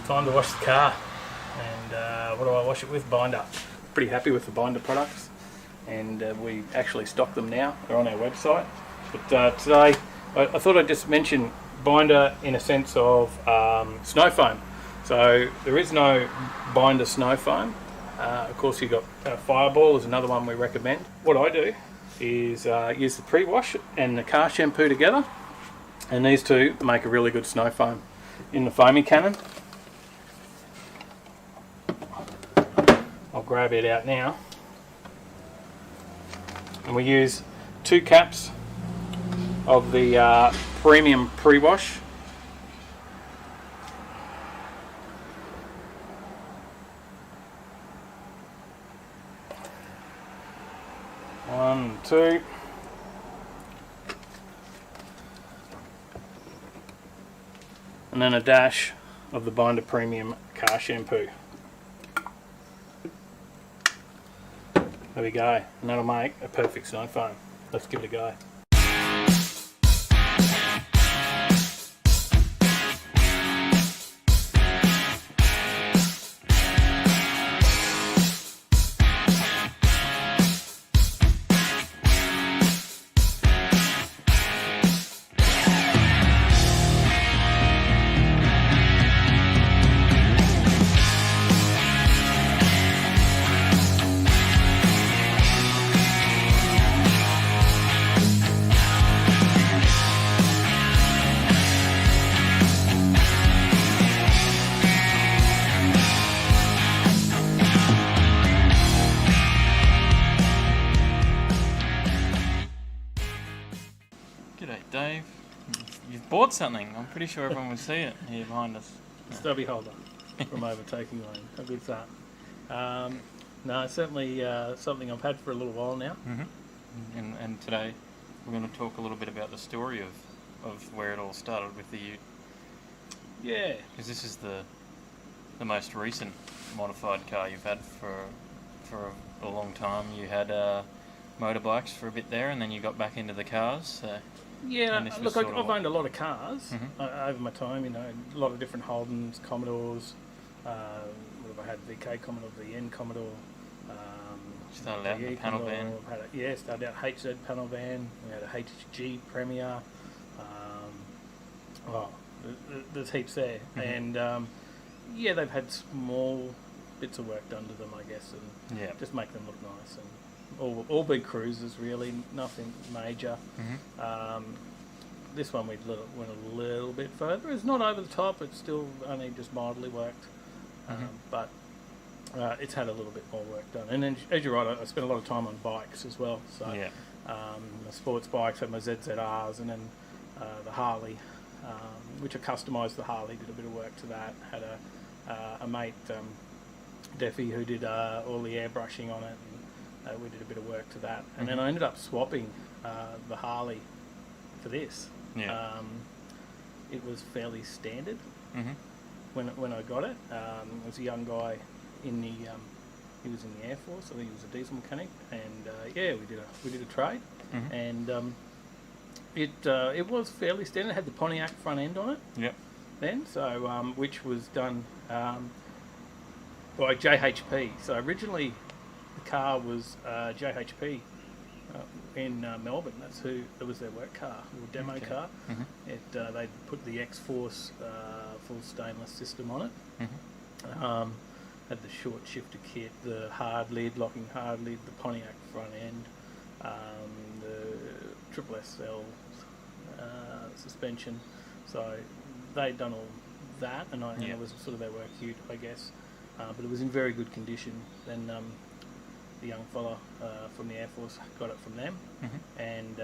time to wash the car. And what do I wash it with? Binder. Pretty happy with the binder products, and we actually stock them now. They're on our website. But today I thought I'd just mention binder in a sense of snow foam. So there is no binder snow foam. Of course, you've got Fireball is another one we recommend. What I do is use the pre-wash and the car shampoo together, and these two make a really good snow foam. In the foamy cannon, I'll grab it out now, and we use 2 caps of the premium pre-wash. One, two. And then a dash of the Binder Premium car shampoo. There we go, and that'll make a perfect snow foam. Let's give it a go. G'day Dave, you've bought something. I'm pretty sure everyone would see it here behind us. Stubby holder from Overtaking Lane. How good's that? No, certainly something I've had for a little while now. And today we're going to talk a little bit about the story of where it all started with the Ute. Yeah. Because this is the most recent modified car you've had for a long time. You had motorbikes for a bit there, and then you got back into the cars. So. Yeah, look, I've owned a lot of cars over my time, you know, a lot of different Holdens, Commodores, what have I had, VK Commodore, VN Commodore. Started out in the panel van. Started out HZ panel van, we had a HG Premier, there's heaps there. And they've had small bits of work done to them, I guess, and just make them look nice. And all big cruisers, really, nothing major. This one we went a little bit further. It's not over the top, it's still only just mildly worked, but it's had a little bit more work done. And then, as you're right, I spent a lot of time on bikes as well. So the sports bikes, had my ZZRs, and then the Harley, which I customised the Harley, did a bit of work to that. Had a mate, Deffy, who did all the airbrushing on it. We did a bit of work to that, and then I ended up swapping the Harley for this. It was fairly standard when I got it. There was a young guy in the he was in the Air Force. I think he was a diesel mechanic, and we did a trade, and it was fairly standard. It had the Pontiac front end on it. Then which was done by JHP. So originally, the car was JHP in Melbourne. That was their work car, or demo car. They put the X-Force full stainless system on it. Had the short shifter kit, the hard lid, locking hard lid, the Pontiac front end, the triple SL suspension. So they'd done all that, and it was sort of their work Ute, I guess. But it was in very good condition. Then the young fella from the Air Force got it from them, and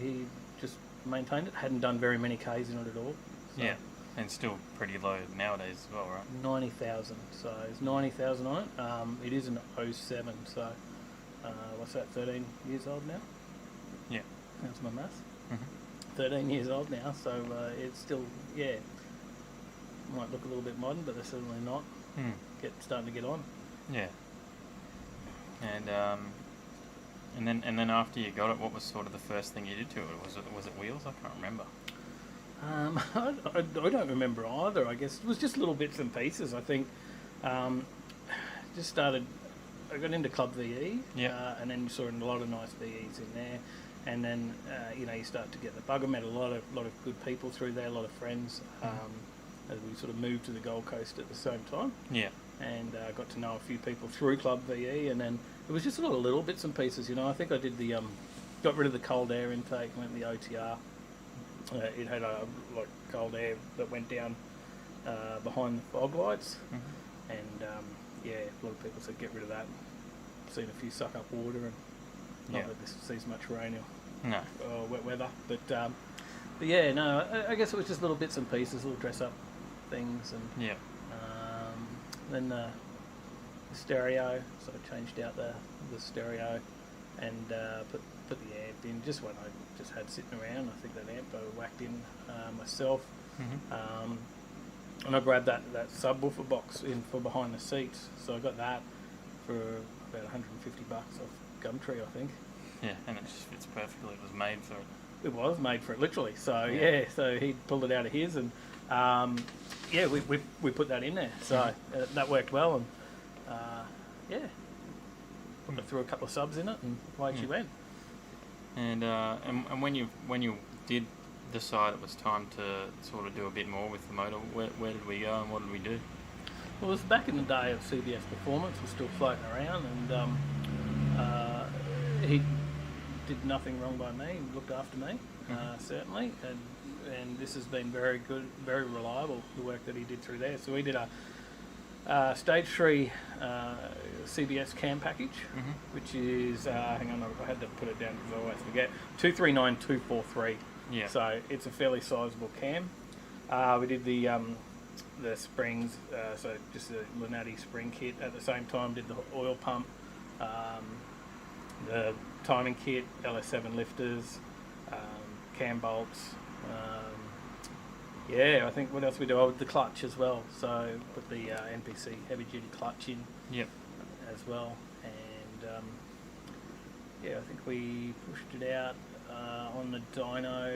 he just maintained it. Hadn't done very many Ks in it at all. So and still pretty low nowadays as well, right? 90,000. So there's 90,000 on it. It is an 07, so what's that? 13 years old now. Yeah, that's my math. 13 years old now, so it's still might look a little bit modern, but they're certainly not. Starting to get on. Yeah. And then after you got it, what was sort of the first thing you did to it? Was it wheels? I can't remember. I don't remember either. I guess it was just little bits and pieces. I think just started. I got into Club VE, and then you saw a lot of nice VEs in there, and then you start to get the bug. I met a lot of good people through there, a lot of friends. As we sort of moved to the Gold Coast at the same time. Yeah. And got to know a few people through Club VE, and then it was just a lot of little bits and pieces. I think I did the got rid of the cold air intake, went the OTR. It had cold air that went down behind the fog lights, and a lot of people said get rid of that. Seen a few suck up water, and not that this sees much rain or wet weather, but yeah, no, I guess it was just little bits and pieces, little dress up things, and then the stereo. So I changed out the stereo and put the amp in. Just when I just had sitting around, I think that amp I whacked in myself, and I grabbed that subwoofer box in for behind the seats. So I got that for about $150 off Gumtree, I think. Yeah, and it just fits perfectly. It was made for it. It was made for it, literally. So so he pulled it out of his, and we put that in there. So that worked well, and threw a couple of subs in it, and away she went. And when you did decide it was time to sort of do a bit more with the motor, where did we go and what did we do? Well, it was back in the day of CBS Performance, was still floating around, and he did nothing wrong by me, looked after me, certainly, and this has been very good, very reliable, the work that he did through there. So we did a Stage 3 CBS cam package, which is, hang on, I had to put it down because I always forget, 239243. Yeah. So it's a fairly sizable cam. We did the springs, so just a Lunati spring kit. At the same time, did the oil pump, the timing kit, LS7 lifters, cam bolts. I think what else we do? Oh, the clutch as well. So put the NPC heavy duty clutch in. Yep. As well, and I think we pushed it out on the dyno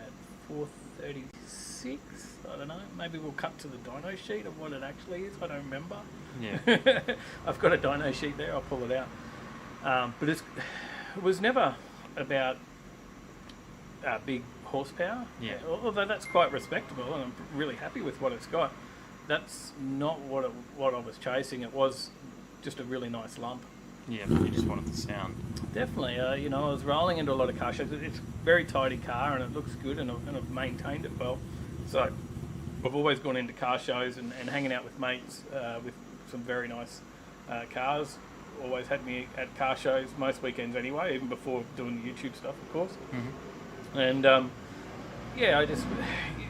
at 436. I don't know. Maybe we'll cut to the dyno sheet of what it actually is. I don't remember. Yeah. I've got a dyno sheet there. I'll pull it out. But it was never about big horsepower. Yeah. Although that's quite respectable, and I'm really happy with what it's got. That's not what I was chasing. It was just a really nice lump. Yeah, but you just wanted the sound. Definitely. I was rolling into a lot of car shows. It's a very tidy car, and it looks good, and I've maintained it well. So I've always gone into car shows and hanging out with mates with some very nice cars. Always had me at car shows most weekends anyway, even before doing the YouTube stuff, of course. And I just,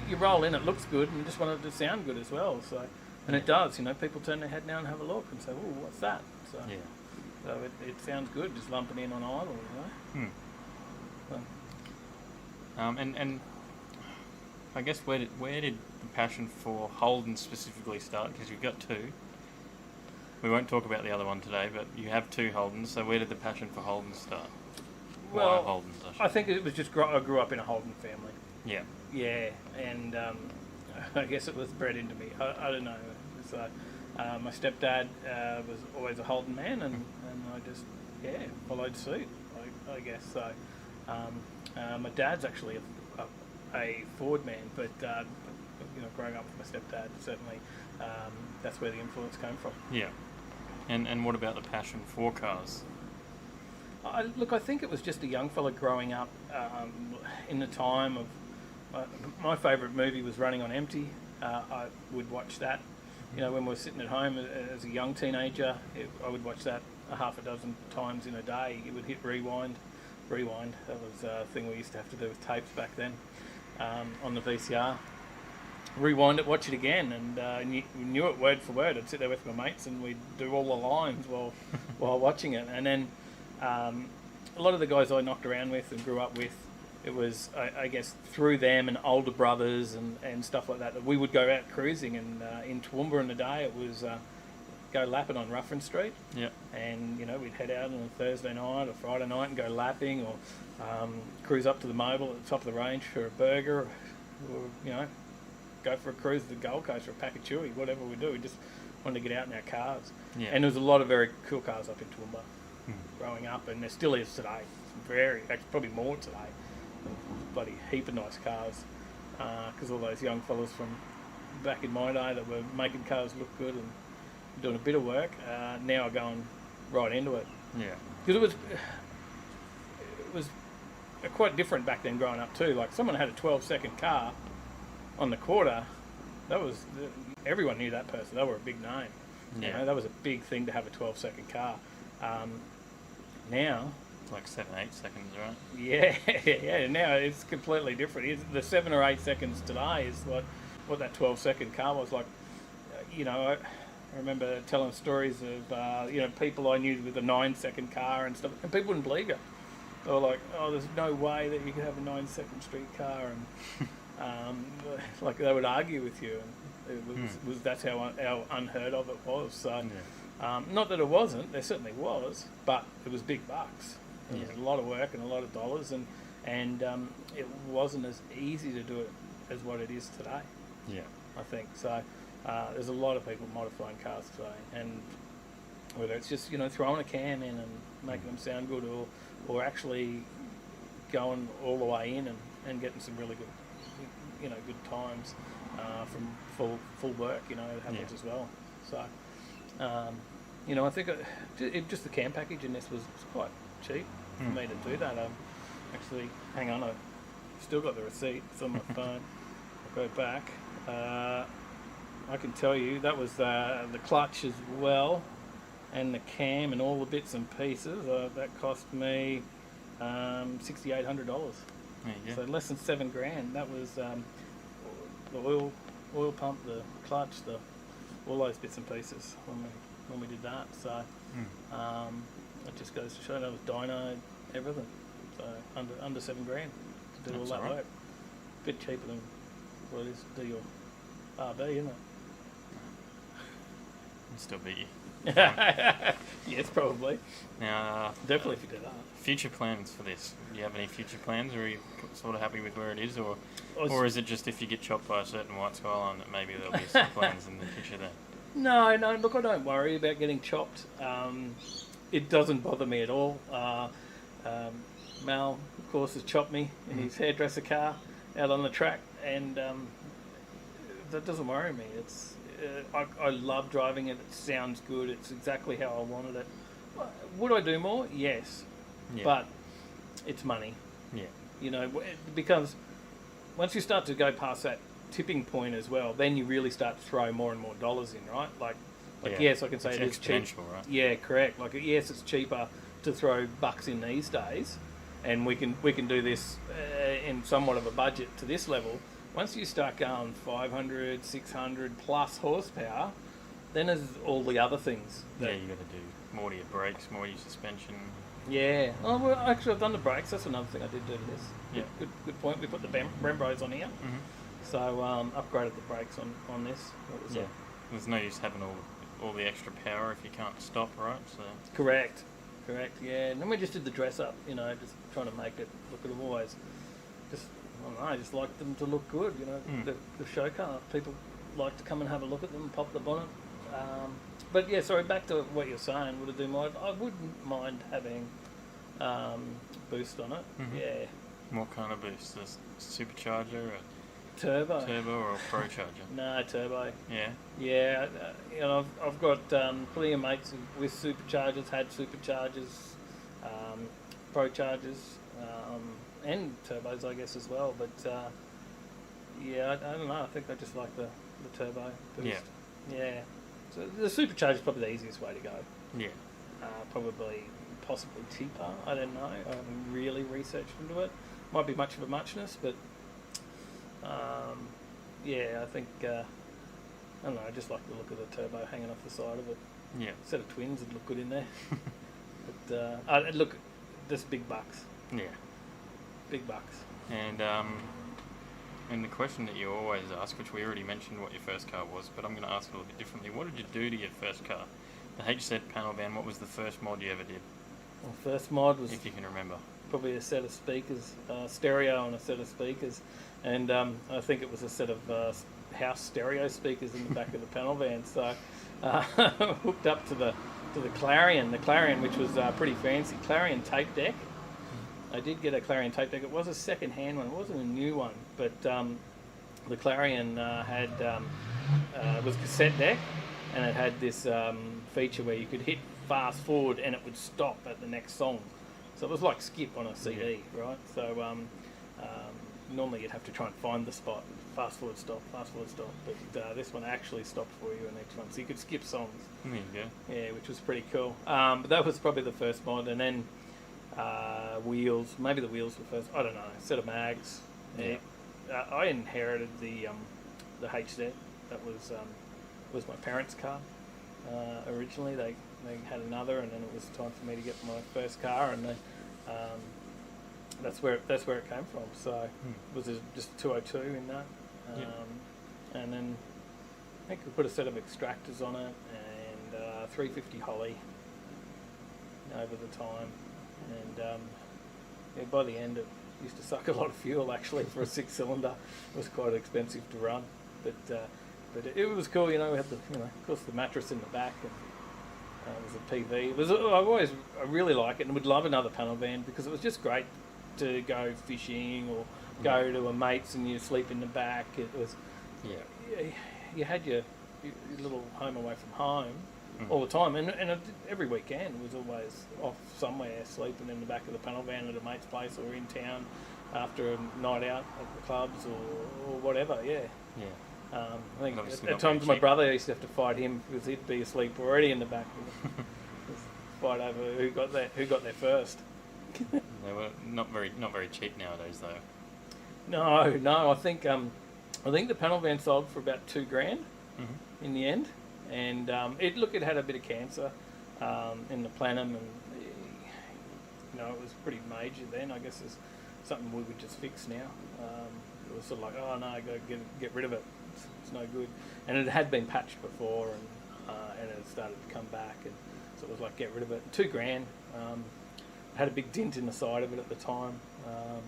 you roll in, it looks good, and you just want it to sound good as well. So, and it does. People turn their head now and have a look and say, "Oh, what's that?" So, so it sounds good, just lumping in on idle, So. And I guess where did the passion for Holden specifically start? Because you've got two. We won't talk about the other one today, but you have two Holdens. So where did the passion for Holden start? Well, why Holdens? I think it was just I grew up in a Holden family. Yeah. Yeah, and I guess it was bred into me. I don't know. So, my stepdad was always a Holden man, and I just followed suit. I guess so. My dad's actually a Ford man, but growing up with my stepdad, certainly that's where the influence came from. Yeah. And what about the passion for cars? I think it was just a young fella growing up in the time of... my favourite movie was Running on Empty. I would watch that. When we were sitting at home as a young teenager, I would watch that a half a dozen times in a day. It would hit rewind. That was a thing we used to have to do with tapes back then on the VCR. Rewind it, watch it again, and you knew it word for word. I'd sit there with my mates and we'd do all the lines while watching it. And then a lot of the guys I knocked around with and grew up with, it was, I guess, through them and older brothers and stuff like that we would go out cruising. And in Toowoomba in the day, it was go lapping on Ruffin Street. Yeah. And, we'd head out on a Thursday night or Friday night and go lapping, or cruise up to the Mobile at the top of the range for a burger. we'll go for a cruise to the Gold Coast or a pack of chewy, whatever we do. We just wanted to get out in our cars. Yeah. And there was a lot of very cool cars up in Toowoomba growing up, and there still is today. Actually, probably more today. Bloody heap of nice cars, because all those young fellas from back in my day that were making cars look good and doing a bit of work, now are going right into it. Yeah. Because it was quite different back then growing up too. Like, someone had a 12-second car on the quarter, everyone knew that person. They were a big name. Yeah. That was a big thing to have a 12-second car. Now, It's like 7, 8 seconds, right? yeah. Now it's completely different. The 7 or 8 seconds today is what that 12-second car was like. I remember telling stories of people I knew with a 9-second car and stuff, and people wouldn't believe you. They were like, "Oh, there's no way that you could have a 9-second street car," and like they would argue with you, and it was that's how unheard of it was. So, not that it wasn't, there certainly was, but it was big bucks. It was a lot of work and a lot of dollars, and it wasn't as easy to do it as what it is today. Yeah. I think so. There's a lot of people modifying cars today, and whether it's just throwing a cam in and making them sound good, or actually going all the way in and getting some really good good times from full work, it happens as well. So I think just the cam package in this was quite cheap for me to do that. Actually, hang on, I've still got the receipt. It's on my phone. I'll go back. I can tell you that was the clutch as well, and the cam and all the bits and pieces. That cost me $6,800. There you go. So less than $7,000. That was the oil pump, the clutch, all those bits and pieces when we did that. So it just goes to show that was dyno, everything. So under $7,000 to do all that work. A bit cheaper than what it is to do your RV, isn't it? I'll still beat you. Yes, probably. Now, Definitely if you do that. future plans for this? Do you have any future plans, or are you sort of happy with where it is, or is it just if you get chopped by a certain white skyline that maybe there'll be some plans in the future there? No, look, I don't worry about getting chopped. It doesn't bother me at all. Mal, of course, has chopped me in his hairdresser car out on the track, and that doesn't worry me. It's I love driving it. It sounds good. It's exactly how I wanted it. Would I do more? Yes. Yeah. But it's money. Yeah. Because once you start to go past that tipping point as well, then you really start to throw more and more dollars in, right? Like yes, I can say it's it is cheap. right? Yeah, correct. Like, yes, it's cheaper to throw bucks in these days, and we can do this in somewhat of a budget to this level. Once you start going 500, 600 plus horsepower, then there's all the other things. You got to do more to your brakes, more to your suspension. Yeah. Oh, well, actually, I've done the brakes. That's another thing I did do to this. Yeah. Good point. We put the Brembros on here. Mm-hmm. So upgraded the brakes on this. There's no use having all the extra power if you can't stop, right? So Correct. Yeah. And then we just did the dress up. Just trying to make it look at always. I just like them to look good. The show car. People like to come and have a look at them, pop the bonnet. But yeah, sorry. Back to what you're saying. Would I do more? I wouldn't mind having boost on it. Mm-hmm. Yeah. What kind of boost? A supercharger, Turbo or a pro charger? No, turbo. Yeah. Yeah, I've got plenty of mates with superchargers, had superchargers, pro chargers, and turbos, I guess, as well. But I don't know. I think I just like the turbo boost. Yeah. So the supercharger is probably the easiest way to go. Yeah. Probably, possibly cheaper. I don't know. I haven't really researched into it. Might be much of a muchness, but I think I don't know. I just like the look of the turbo hanging off the side of it. Yeah. Instead of twins, it'd look good in there. But look, just big bucks. Yeah. Big bucks. And the question that you always ask, which we already mentioned what your first car was, but I'm going to ask it a little bit differently. What did you do to your first car? The HZ panel van, what was the first mod you ever did? Well, first mod was... If you can remember. probably a set of speakers, stereo and a set of speakers, and I think it was a set of house stereo speakers in the back of the panel van. So hooked up to the Clarion, which was pretty fancy, Clarion tape deck. I did get a Clarion tape deck. It was a second-hand one. It wasn't a new one, but the Clarion was a cassette deck, and it had this feature where you could hit fast forward and it would stop at the next song. So it was like skip on a CD, right? So normally you'd have to try and find the spot, fast forward, stop, but this one actually stopped for you in each one, so you could skip songs. There you go. Yeah, which was pretty cool. But that was probably the first mod, and then wheels. Maybe the wheels were first. I don't know. Set of mags. Yeah. I inherited the HZ. That was my parents' car. Originally, they had another, and then it was time for me to get my first car, and that's where it came from. So it was just 202 in that, and then I think we put a set of extractors on it and 350 Holly over the time, and by the end it used to suck a lot of fuel actually for a 6-cylinder. It was quite expensive to run, but it was cool. We had of course the mattress in the back, and it was a PV. I really like it, and would love another panel van because it was just great to go fishing or go to a mate's and you sleep in the back. It was you had your little home away from home all the time, and every weekend was always off somewhere, sleeping in the back of the panel van at a mate's place or in town after a night out at the clubs or whatever. I think at times my brother used to have to fight him because he'd be asleep already in the back. Fight over who got there first. They were not very cheap nowadays though. No, I think the panel van sold for about $2,000 in the end, and it had a bit of cancer in the plenum, and it was pretty major then. I guess it's something we would just fix now. It was sort of like, oh no, I got to get rid of it. It's no good, and it had been patched before, and it started to come back, and so it was like, get rid of it. $2,000. Had a big dent in the side of it at the time. There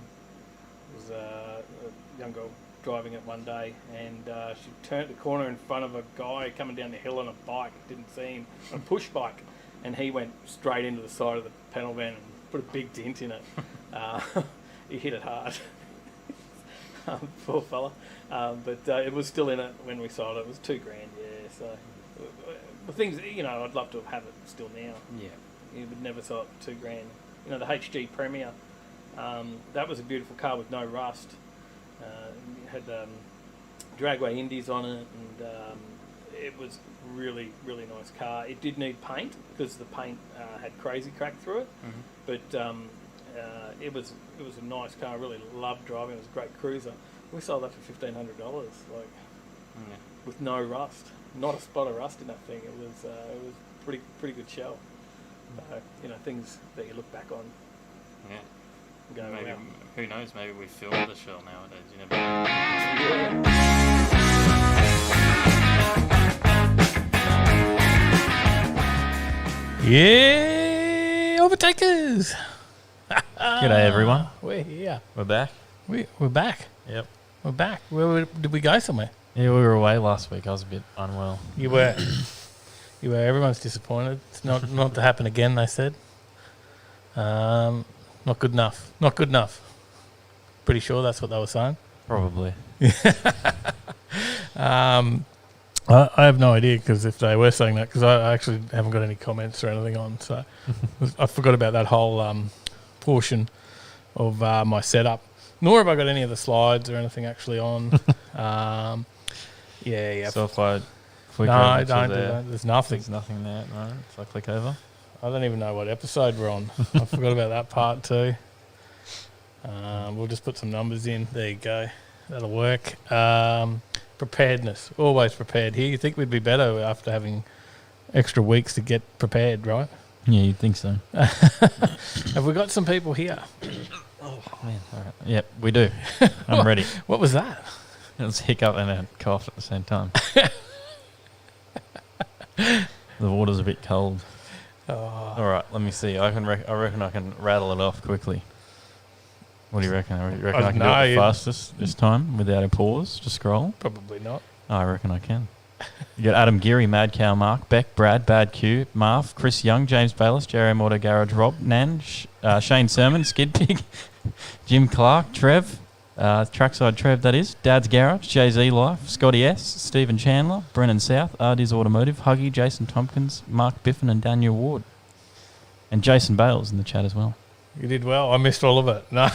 was a young girl driving it one day, and she turned the corner in front of a guy coming down the hill on a bike. Didn't see him, on a push bike, and he went straight into the side of the panel van and put a big dent in it. He hit it hard. Poor fella. But it was still in it when we sold it. It was $2,000. Yeah. So the things, I'd love to have it still now. Yeah. You would never sell it for $2,000. The HG Premier, that was a beautiful car with no rust. It had dragway indies on it, and it was really, really nice car. It did need paint because the paint had crazy crack through it, but it was a nice car. I really loved driving. It was a great cruiser. We sold that for $1,500, with no rust, not a spot of rust in that thing. It was pretty good show. Things that you look back on. Yeah. Go, maybe, wow. Who knows? Maybe we fill the shell nowadays. You never know. Yeah, Overtakers. G'day, everyone. We're here. We're back. We're back. Yep. We're back. Did we go somewhere? Yeah, we were away last week. I was a bit unwell. You were. Everyone's disappointed. It's not to happen again, they said. Not good enough. Not good enough. Pretty sure that's what they were saying. Probably. I have no idea because if they were saying that, because I actually haven't got any comments or anything on, so I forgot about that whole portion of my setup. Nor have I got any of the slides or anything actually on. Yeah. So if I click no, over don't to do there, that. There's nothing. there's nothing there, right? If I click over. I don't even know what episode we're on. I forgot about that part too. We'll just put some numbers in. There you go. That'll work. Preparedness. Always prepared here. You think we'd be better after having extra weeks to get prepared, right? Yeah, you'd think so. Have we got some people here? Oh, man. All right. Yep, we do. I'm ready. What was that? It was a hiccup and a cough at the same time. The water's a bit cold. Oh. All right, let me see. I reckon I can rattle it off quickly. What do you reckon? You reckon I I can don't do it the know. fastest this time without a pause to scroll? Probably not. Oh, I reckon I can. You got Adam Geary, Mad Cow Mark, Beck, Brad, Bad Q, Marv, Chris Young, James Bayless, Jerry Auto Garage, Rob, Nan, Shane Sermon, Skid Pig, Jim Clark, Trev, Trackside Trev, that is, Dad's Garage, Jay-Z Life, Scotty S, Stephen Chandler, Brennan South, Ardies Automotive, Huggy, Jason Tompkins, Mark Biffin and Daniel Ward. And Jason Bales in the chat as well. You did well. I missed all of it. No.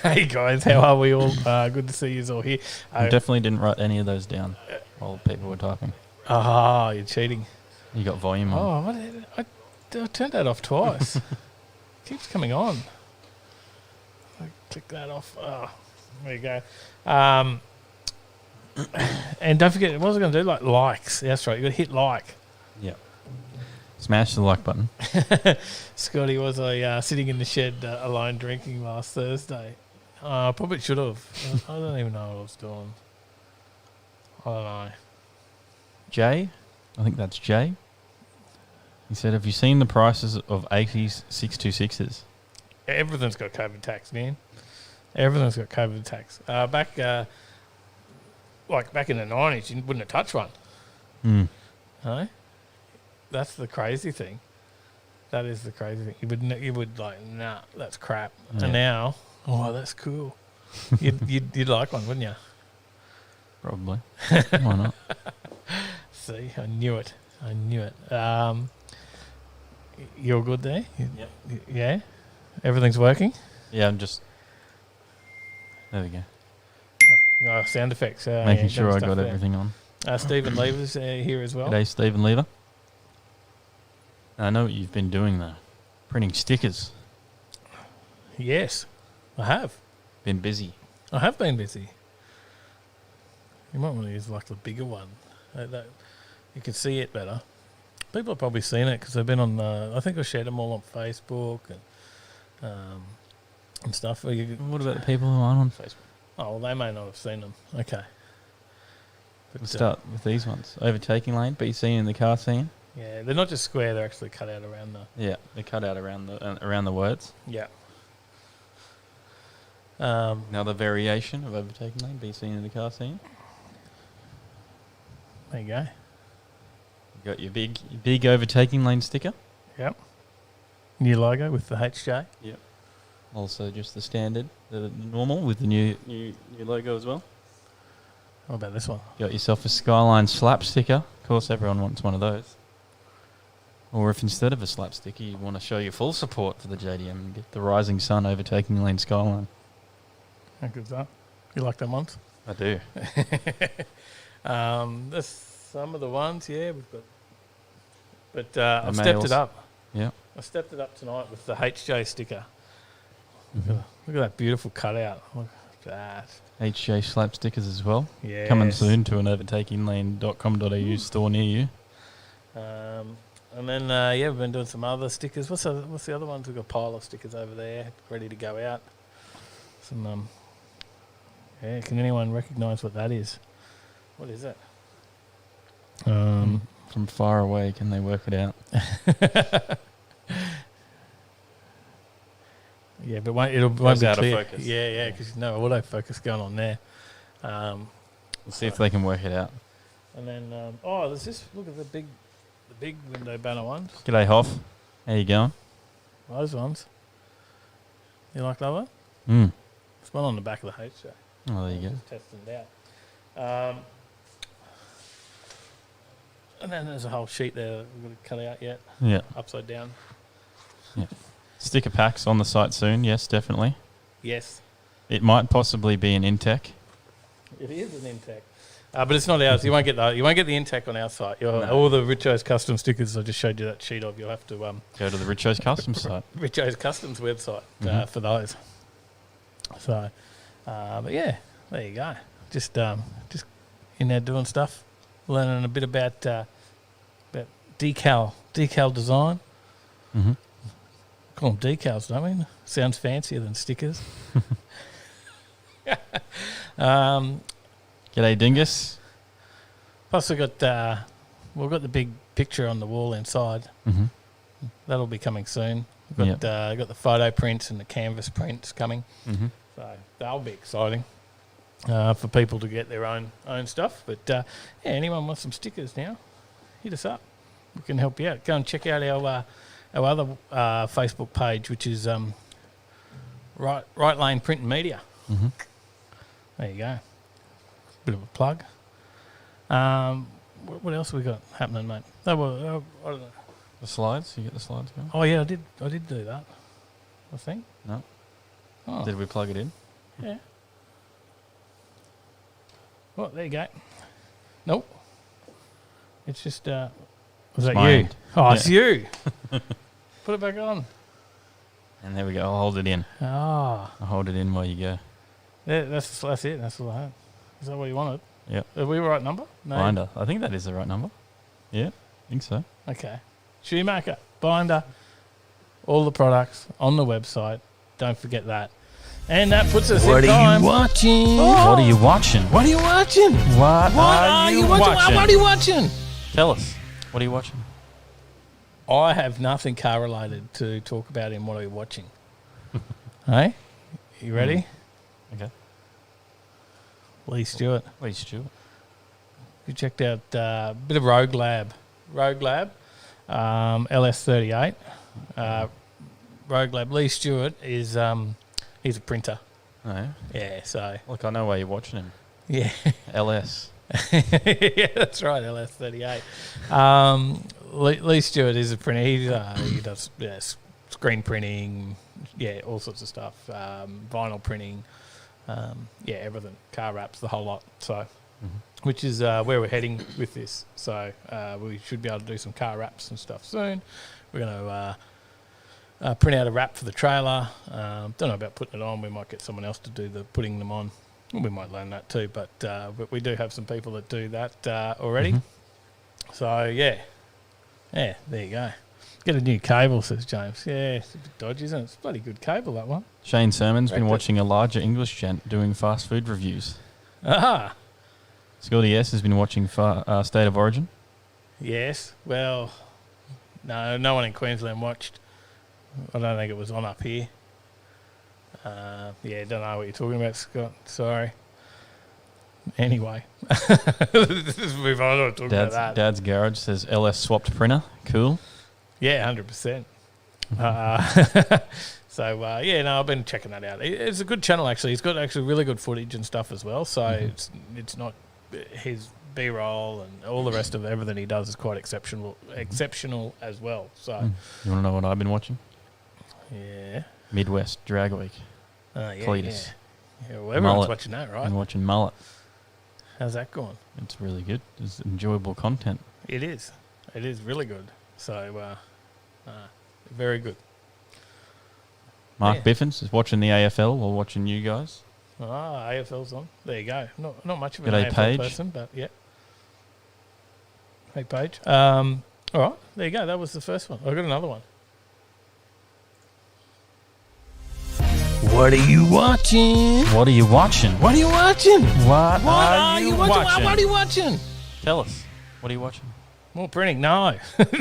Hey guys, how are we all? Good to see you all here. I definitely didn't write any of those down while people were typing. Ah, you're cheating. You got volume on. Oh, I turned that off twice. Keeps coming on. I click that off. Oh, there you go. And don't forget, what was I going to do? Like likes. That's right. You got to hit like. Yeah. Smash the like button. Scotty, was I sitting in the shed alone drinking last Thursday? I probably should have. I don't even know what I was doing. I don't know. Jay, I think that's Jay. He said, have you seen the prices of 80s 626s? Everything's got COVID tax, man. Everything's got COVID tax. Back in the 90s, you wouldn't have touched one. No? That's the crazy thing. That is the crazy thing. You would like, nah, that's crap. Yeah. And now, oh, that's cool. You'd like one, wouldn't you? Probably. Why not? See, I knew it. You're good there? Yep. Yeah? Everything's working? Yeah, I'm just... There we go. Oh, sound effects. Making sure I got everything on. Stephen Lever's here as well. G'day, Stephen Lever. I know what you've been doing, though. Printing stickers. Yes, I have. Been busy. I have been busy. You might want to use like the bigger one. That you can see it better. People have probably seen it because they've been on. I think I shared them all on Facebook and stuff. What about the people who aren't on Facebook? Oh, well, they may not have seen them. Okay. But, We'll start with these ones. Overtaking Lane, be seen in the car scene. Yeah, they're not just square; they're actually cut out around the. Yeah, they're cut out around the words. Yeah. Another variation of Overtaking Lane, be seen in the car scene. There you go. You got your big Overtaking Lane sticker. Yep. New logo with the HJ. Yep. Also just the standard, the normal with the new logo as well. What about this one? Got yourself a Skyline slap sticker. Of course, everyone wants one of those. Or if instead of a slap sticker, you want to show your full support for the JDM and get the Rising Sun Overtaking Lane Skyline. How good's that? You like them ones? I do. There's some of the ones, yeah, we've got. But I've stepped it up. Yeah. I stepped it up tonight with the HJ sticker. Look at that beautiful cutout. Look at that. HJ slap stickers as well. Yeah. Coming soon to an overtakinglane.com.au store near you. And then we've been doing some other stickers. What's the other ones? We've got a pile of stickers over there ready to go out. Some can anyone recognise what that is? What is it? From far away, can they work it out? Yeah, but it won't Goes be out of clear. focus. Yeah, because no autofocus going on there. We'll see if they can work it out. And then there's this. Look at the big window banner ones. G'day, Hoff. How you going? Those ones. You like that one? Mm. It's one on the back of the HJ. Oh, there you go. Just testing it out. And then there's a whole sheet there that we've got to cut out yet. Yeah. Upside down. Yeah. Sticker packs on the site soon. Yes, definitely. Yes. It might possibly be an Intec. It is an Intec. But it's not ours. You won't get that. You won't get the Intec on our site. All the Richo's custom stickers I just showed you that sheet of. You'll have to Go to the Richo's Custom site. Richo's Customs website for those. So, but yeah, there you go. Just in there doing stuff, learning a bit about decal design. Mm-hmm. Call them decals, don't we? Sounds fancier than stickers. G'day, Dingus. Plus, we've got the big picture on the wall inside. Mm-hmm. That'll be coming soon. We've got the photo prints and the canvas prints coming. Mm-hmm. So that'll be exciting for people to get their own stuff. But anyone wants some stickers now, hit us up. We can help you out. Go and check out our other Facebook page, which is Right Lane Print and Media. Mm-hmm. There you go. Bit of a plug. What else have we got happening, mate? I don't know. The slides? You get the slides going? Oh yeah, I did do that. I think. No. Oh. Did we plug it in? Yeah. Well, there you go. Nope. It's just. Was that my you? end. Oh, Yeah. it's you. Put it back on. And there we go. I'll hold it in. Ah, I'll hold it in while you go. that's it. That's all I had. Is that what you wanted? Yeah. Are we the right number? No. Binder. I think that is the right number. Yeah, I think so. Okay. Shoemaker, binder, all the products on the website. Don't forget that. And that puts us in time. watching? Oh. What are you watching? What are you watching? What are you watching? What are you watching? Tell us. What are you watching? I have nothing car related to talk about in What Are You Watching? Hey? You ready? Okay. Lee Stewart. Lee Stewart. You checked out a bit of Rogue Lab, LS38. Rogue Lab. Lee Stewart is he's a printer. Oh, yeah. Yeah, so Look, I know why you're watching him. yeah, LS. yeah, that's right. LS38. Lee Stewart is a printer. He does screen printing, all sorts of stuff, vinyl printing, everything, car wraps, the whole lot. So. Which is where we're heading with this. So we should be able to do some car wraps and stuff soon. We're going to print out a wrap for the trailer. Don't know about putting it on. We might get someone else to do the putting them on. We might learn that too. But we do have some people that do that already. Mm-hmm. So, yeah, there you go. Get a new cable, says James. Yeah, it's a bit dodgy, isn't it? It's a bloody good cable, that one. Shane Sermon's been Correct it. watching a larger English gent doing fast food reviews. Ah, Scotty S has been watching State of Origin. yes. Well, no one in Queensland watched. I don't think it was on up here. Don't know what you're talking about, Scott. Sorry. Anyway, let's move on. I don't talk about that. Dad's Garage says LS swapped printer. Cool. Yeah, 100%. I've been checking that out. It's a good channel, actually. He's got actually really good footage and stuff as well. So it's not his B-roll and all the rest of everything he does is quite exceptional as well. So You want to know what I've been watching? yeah, Midwest Drag Week. Cletus. Yeah, well, everyone's Mullet. watching that, right? Been watching Mullet. How's that going? It's really good. It's enjoyable content. It is. It is really good. So very good. Mark Yeah. Biffins is watching the AFL while watching you guys. AFL's on. There you go. Not much of an G'day, AFL Paige. person, but yeah. Hey, Paige. All right, there you go. That was the first one. I've got another one. What are you watching? What are you watching? What are you watching? What are you watching? What are you watching? Tell us. What are you watching? More printing? No.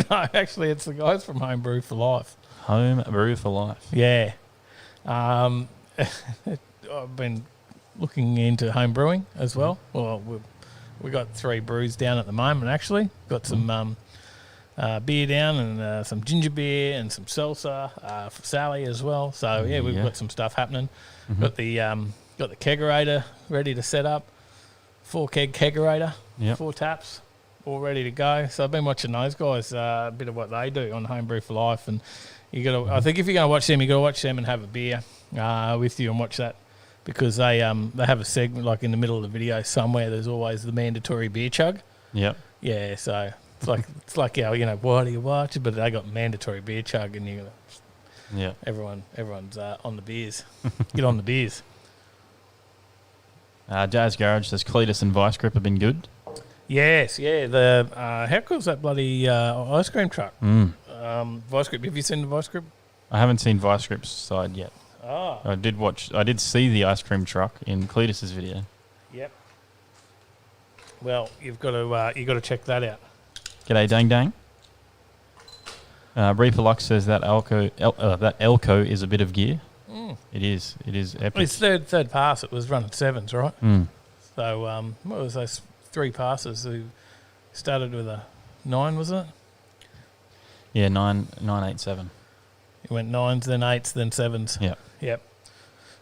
No, actually, it's the guys from Homebrew for Life. Home Brew for Life. Yeah. I've been looking into home brewing as well. Well, we got 3 brews down at the moment, actually. Got some beer down and some ginger beer and some salsa for Sally as well. So, we've got some stuff happening. Mm-hmm. Got the kegerator ready to set up. 4 keg kegerator, Yep. 4 taps, all ready to go. So I've been watching those guys, a bit of what they do on Homebrew for Life. And I think if you're going to watch them, you got to watch them and have a beer with you and watch that, because they have a segment like in the middle of the video somewhere. There's always the mandatory beer chug. Yep. Yeah, so it's like what are you watching? But they got mandatory beer chug, and everyone's on the beers. Get on the beers. Jazz Garage says Cletus and Vice Grip have been good. Yes, yeah. The how cool's that bloody ice cream truck? Vice Grip. Have you seen the Vice Grip? I haven't seen Vice Grip's side yet. Oh, I did see the ice cream truck in Cletus's video. yep. Well, you've got to check that out. G'day, Dang Dang. Reaper Lux says that Elco is a bit of gear. It is epic. His third pass, it was running 7s, right? So what was those 3 passes? He started with a 9, was it? Yeah, 987. He went 9s, then 8s, then 7s. Yep.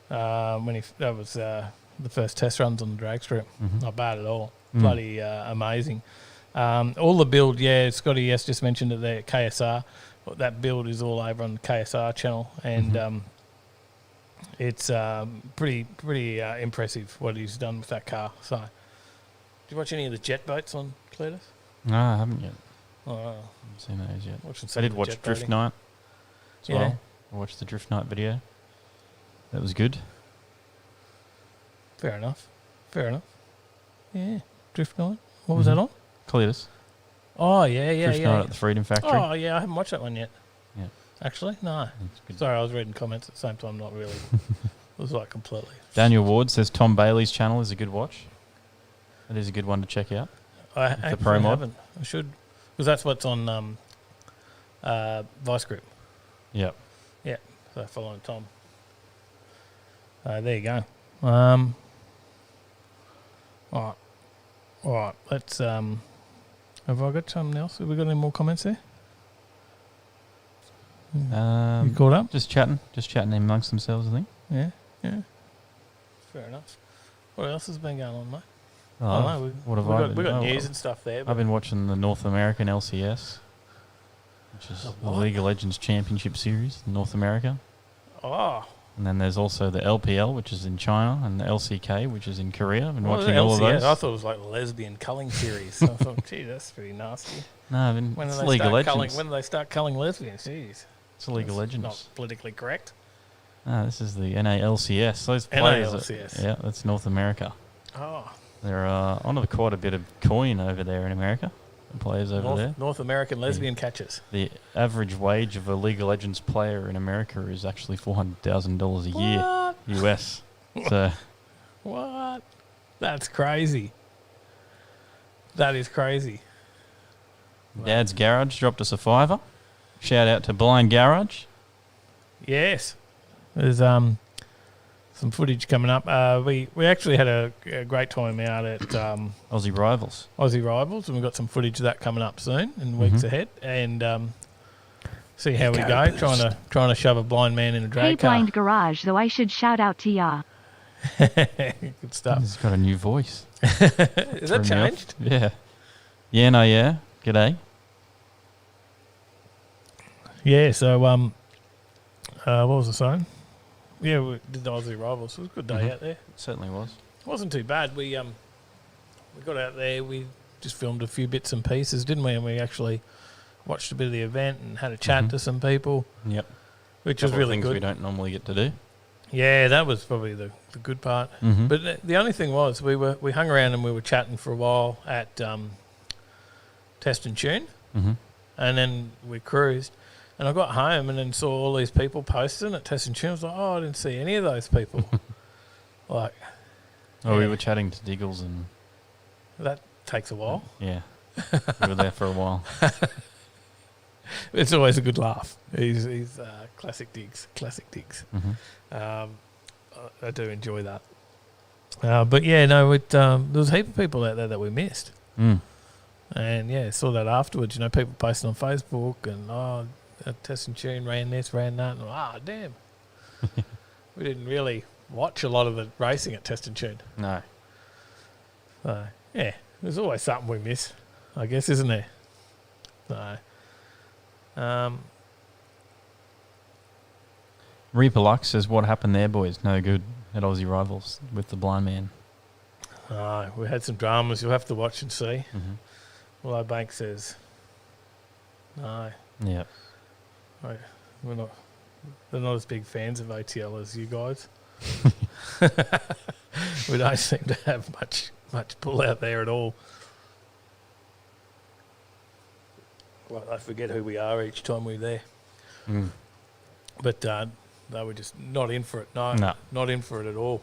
That was the first test runs on the drag strip. Not bad at all. Bloody amazing. All the build, Scotty S just mentioned it there at KSR. That build is all over on the KSR channel, and it's pretty impressive what he's done with that car. So, did you watch any of the jet boats on Cletus? No, I haven't yet. Oh, I haven't seen those yet. I did watch Drift Night as well. I watched the Drift Night video. That was good. Fair enough. Yeah, Drift Night. What was that on? Cletus. Oh, yeah. Drift Night at the Freedom Factory. Oh, yeah, I haven't watched that one yet. Yeah. Actually, no. Sorry, I was reading comments at the same time, not really. It was like completely. Daniel Ward says Tom Bailey's channel is a good watch. That is a good one to check out. I the Pro Mod. haven't. I should. Because that's what's on Vice Grip. Yep. Yeah, so following Tom. There you go. All right. Let's. Have I got something else? Have we got any more comments there? You caught up? Just chatting amongst themselves, I think. Yeah. Fair enough. What else has been going on, mate? We got news and stuff there. I've been watching the North American LCS, which is the League of Legends Championship Series in North America. Oh. And then there's also the LPL, which is in China, and the LCK, which is in Korea. I've been watching LCS? all of those. I thought it was like a lesbian culling series. So I thought, gee, that's pretty nasty. No, it's League of Legends. When do they start culling lesbians? Jeez. It's a League of Legends. Not politically correct. No, this is the NALCS. Those players. NALCS. That's North America. Oh. They're on quite a bit of coin over there in America. The players over there. North American lesbian catchers. The average wage of a League of Legends player in America is actually $400,000 a year, US. So, what? That's crazy. That is crazy. Dad's Garage dropped us a $5. Shout out to Blind Garage. Yes. There's some footage coming up. We actually had a great time out at Aussie Rivals, and we've got some footage of that coming up soon in weeks ahead, and see how we go. Trying to shove a blind man in a drag car. Hey, Blind Garage, though I should shout out to ya. Good stuff. He's got a new voice. Is that changed? Yeah. Yeah, no, yeah. G'day. Yeah, so what was I saying? Yeah, we did the Aussie Rivals. It was a good day out there. It certainly was. It wasn't too bad. We got out there. We just filmed a few bits and pieces, didn't we? And we actually watched a bit of the event and had a chat to some people. Yep. Which was really things good. We don't normally get to do. Yeah, that was probably the good part. But the only thing was we hung around and we were chatting for a while at Test and Tune, and then we cruised. And I got home and then saw all these people posting at Test and Tune. I was like, I didn't see any of those people. We were chatting to Diggles and... That takes a while. Yeah. We were there for a while. It's always a good laugh. He's classic Diggs. I do enjoy that. But yeah, no, there was a heap of people out there that we missed. And yeah, saw that afterwards. People posting on Facebook and Test and Tune ran this, ran that, and damn, we didn't really watch a lot of the racing at Test and Tune. No. Yeah, there's always something we miss, I guess, isn't there? So, Reaper Lux says, what happened there, boys? No good at Aussie Rivals with the blind man. We had some dramas. You'll have to watch and see. Well, Bank says, no. Yeah. They're not as big fans of ATL as you guys. We don't seem to have much pull out there at all. Well, I forget who we are each time we're there. But they were just not in for it. No, not in for it at all.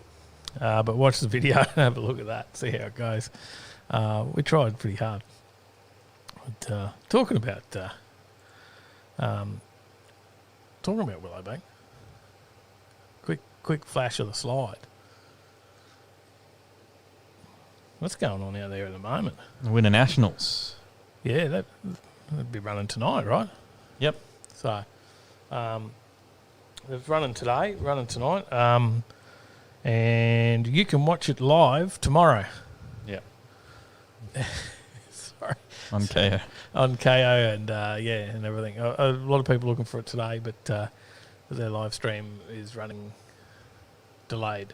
But watch the video and have a look at that. See how it goes. We tried pretty hard. But talking about Talking about Willowbank. Quick flash of the slide. What's going on out there at the moment? Winter Nationals. Yeah, that'd be running tonight, right? Yep. So, it's running today, running tonight, and you can watch it live tomorrow. Yep. Sorry. On KO. On KO and and everything. A lot of people looking for it today, but their live stream is running delayed.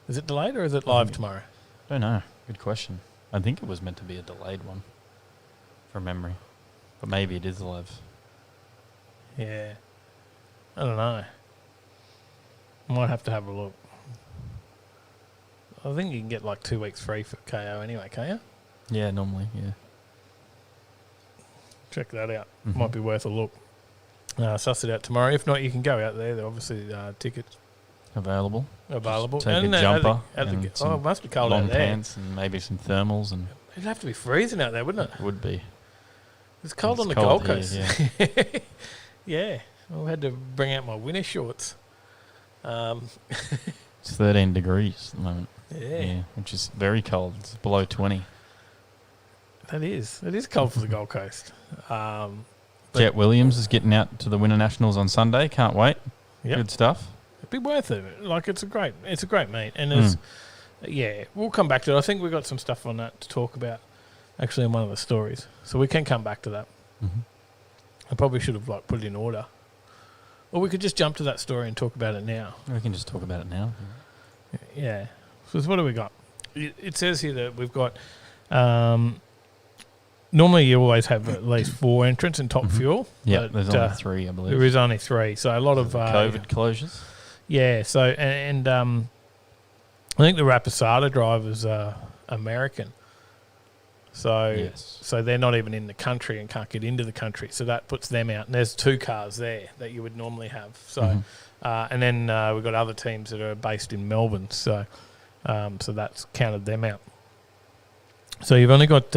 Is it delayed or is it live tomorrow? Don't know. Good question. I think it was meant to be a delayed one, from memory, but maybe it is live. Yeah. I don't know. Might have to have a look. I think you can get like 2 weeks free for KO anyway, can't you? Yeah, normally, yeah. Check that out. Mhm. Might be worth a look. Suss it out tomorrow. If not, you can go out there. There are obviously tickets Available. available. Take a And, jumper at the- and it some must be cold long out there. pants and maybe some thermals, and It'd have to be freezing out there, wouldn't it? it would be. It's cold It's on the cold Gold here, Coast. Yeah. I had to bring out my winter shorts. It's 13 degrees at the moment. Yeah. Which is very cold. It's below 20. That is. It is cold for the Gold Coast. But- Jet Williams is getting out to the Winter Nationals on Sunday. Can't wait. Yep. Good stuff. It'd be worth it. Like it's a great meet, and there's, we'll come back to it. I think we've got some stuff on that to talk about, actually, in one of the stories, so we can come back to that. Mhm. I probably should have put it in order, or we could just jump to that story and talk about it now. We can just talk about it now. Yeah. So what do we got? It says here that we've got. Normally, you always have at least 4 entrants in top fuel. Yeah, but, there's only 3, I believe. There is only 3, so a lot of COVID closures. Yeah, so and I think the Rapisada driver's American. So Yes. so they're not even in the country and can't get into the country. So that puts them out. And there's 2 cars there that you would normally have. So and then we've got other teams that are based in Melbourne. So so that's counted them out. So you've only got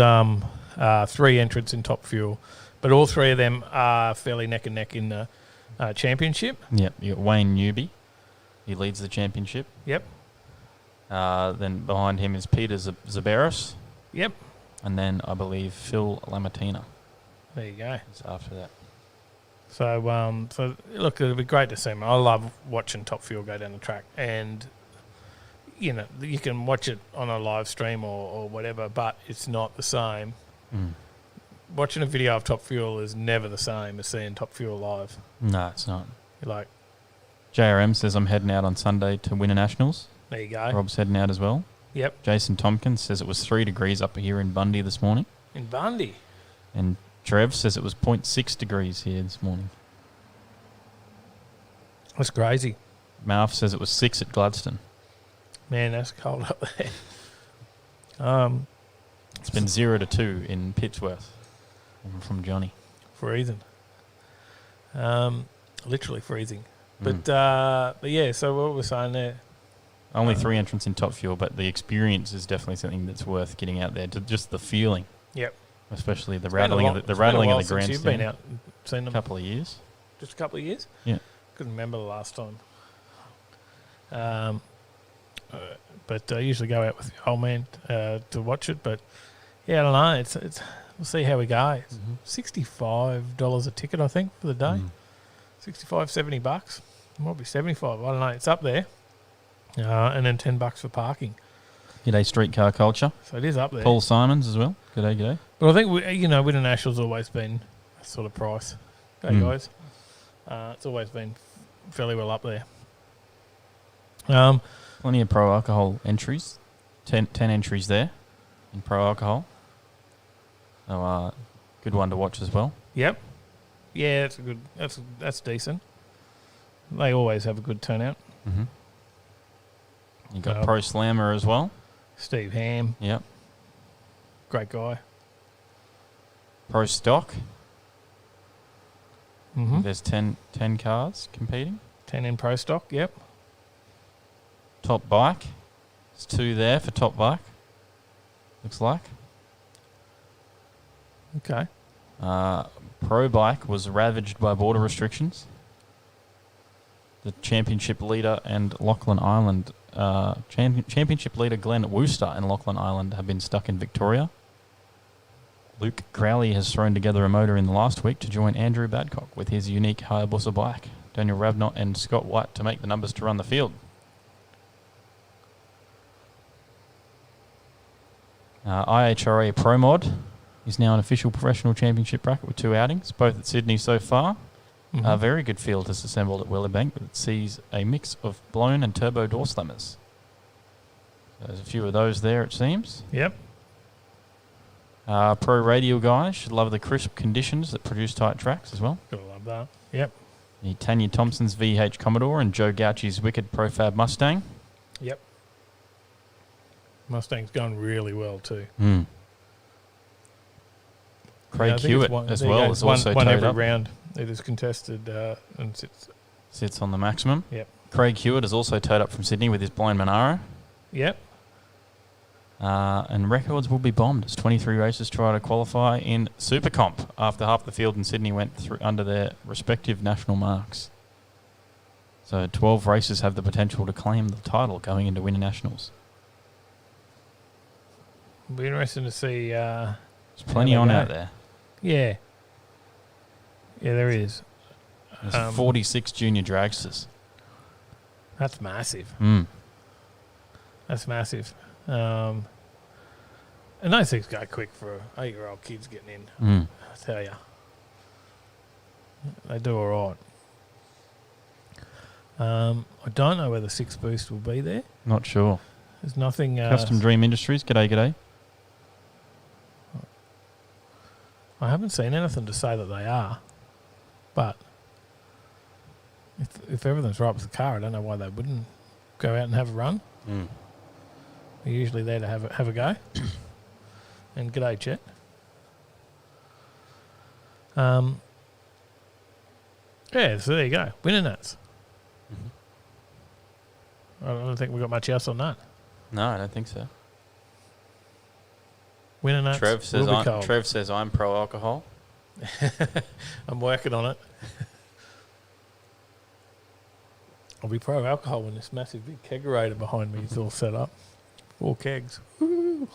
3 entrants in top fuel, but all 3 of them are fairly neck and neck in the championship. Yep, you got Wayne Newby. He leads the championship. Yep. Then behind him is Peter Zaberis. Yep. And then I believe Phil Lamatina There you go. is after that. So, so look, it'll be great to see them. I love watching Top Fuel go down the track, and you know you can watch it on a live stream or whatever, but it's not the same. Watching a video of Top Fuel is never the same as seeing Top Fuel live. No, it's not. You're like, JRM says I'm heading out on Sunday to Winter Nationals. there you go. Rob's heading out as well. Yep. Jason Tompkins says it was 3 degrees up here in Bundy this morning. In Bundy. And Trev says it was 0.6 degrees here this morning. That's crazy. Malf says it was 6 at Gladstone. Man, that's cold up there. It's been 0 to 2 in Pittsworth from Johnny. Freezing. Literally freezing. But yeah, so what we're saying there. Only 3 entrants in top fuel, but the experience is definitely something that's worth getting out there. Just the feeling. Yep. Especially the It's been a rattling while- of the it's been a rattling while of the since grandstand. You've been out and seen them. A couple of years. Just a couple of years? Yeah. Couldn't remember the last time. But I usually go out with the old man to watch it. But yeah, I don't know. It's we'll see how we go. It's $65 a ticket, I think, for the day. 65, $70. It might be 75. I don't know. It's up there. And then $10 for parking. G'day Streetcar Culture. So it is up there. Paul Simons as well. G'day. But I think Winter National's always been a sort of price. Hey guys, it's always been fairly well up there. Plenty of pro alcohol entries. 10 entries there in pro alcohol. So good one to watch as well. Yep. Yeah, that's a good. That's decent. They always have a good turnout. You got Pro Slammer as well. Steve Ham, Yep. great guy. Pro Stock. Mm-hmm. There's 10 cars competing. 10 in pro stock. Yep. Top Bike. There's 2 there for Top Bike. Looks like. Okay. Pro Bike was ravaged by border restrictions. The championship leader and Lachlan Island, championship leader Glenn Wooster and Lachlan Island have been stuck in Victoria. Luke Crowley has thrown together a motor in the last week to join Andrew Badcock with his unique Hayabusa bike. Daniel Ravnott and Scott White to make the numbers to run the field. IHRA Pro Mod is now an official professional championship bracket with 2 outings, both at Sydney so far. Mhm. A very good field has assembled at Willowbank that sees a mix of blown and turbo door slammers. There's a few of those there, it seems. Yep. Pro radial guys should love the crisp conditions that produce tight tracks as well. Gotta love that. Yep. The Tanya Thompson's VH Commodore and Joe Gauchi's Wicked Profab Mustang. Yep. Mustang's going really well too. Craig Yeah, I think Hewitt it's one- as there you well go. is One- also one towed every up. round. It is contested and Sits on the maximum. Yep. Craig Hewitt is also towed up from Sydney with his blind Monaro. Yep. And records will be bombed as 23 races try to qualify in Super Comp after half the field in Sydney went through under their respective national marks. So 12 races have the potential to claim the title going into Winter Nationals. It'll be interesting to see. There's plenty they on go. out there. Yeah. Yeah, there is. There's 46 junior dragsters. That's massive. That's massive. And those things go quick for 8-year-old kids getting in. I tell you, they do all right. I don't know whether 6 Boost will be there. Not sure. There's nothing. Custom Dream Industries, g'day. I haven't seen anything to say that they are, but if everything's right with the car, I don't know why they wouldn't go out and have a run. They're usually there to have a go. And g'day, Chet. Yeah, so there you go. Winner nuts. I don't think we've got much else on that. No, I don't think so. Winner nuts. Trev will be cold. says I'm pro alcohol. I'm working on it. I'll be pro alcohol when this massive big kegerator behind me is all set up. 4 kegs. Woo.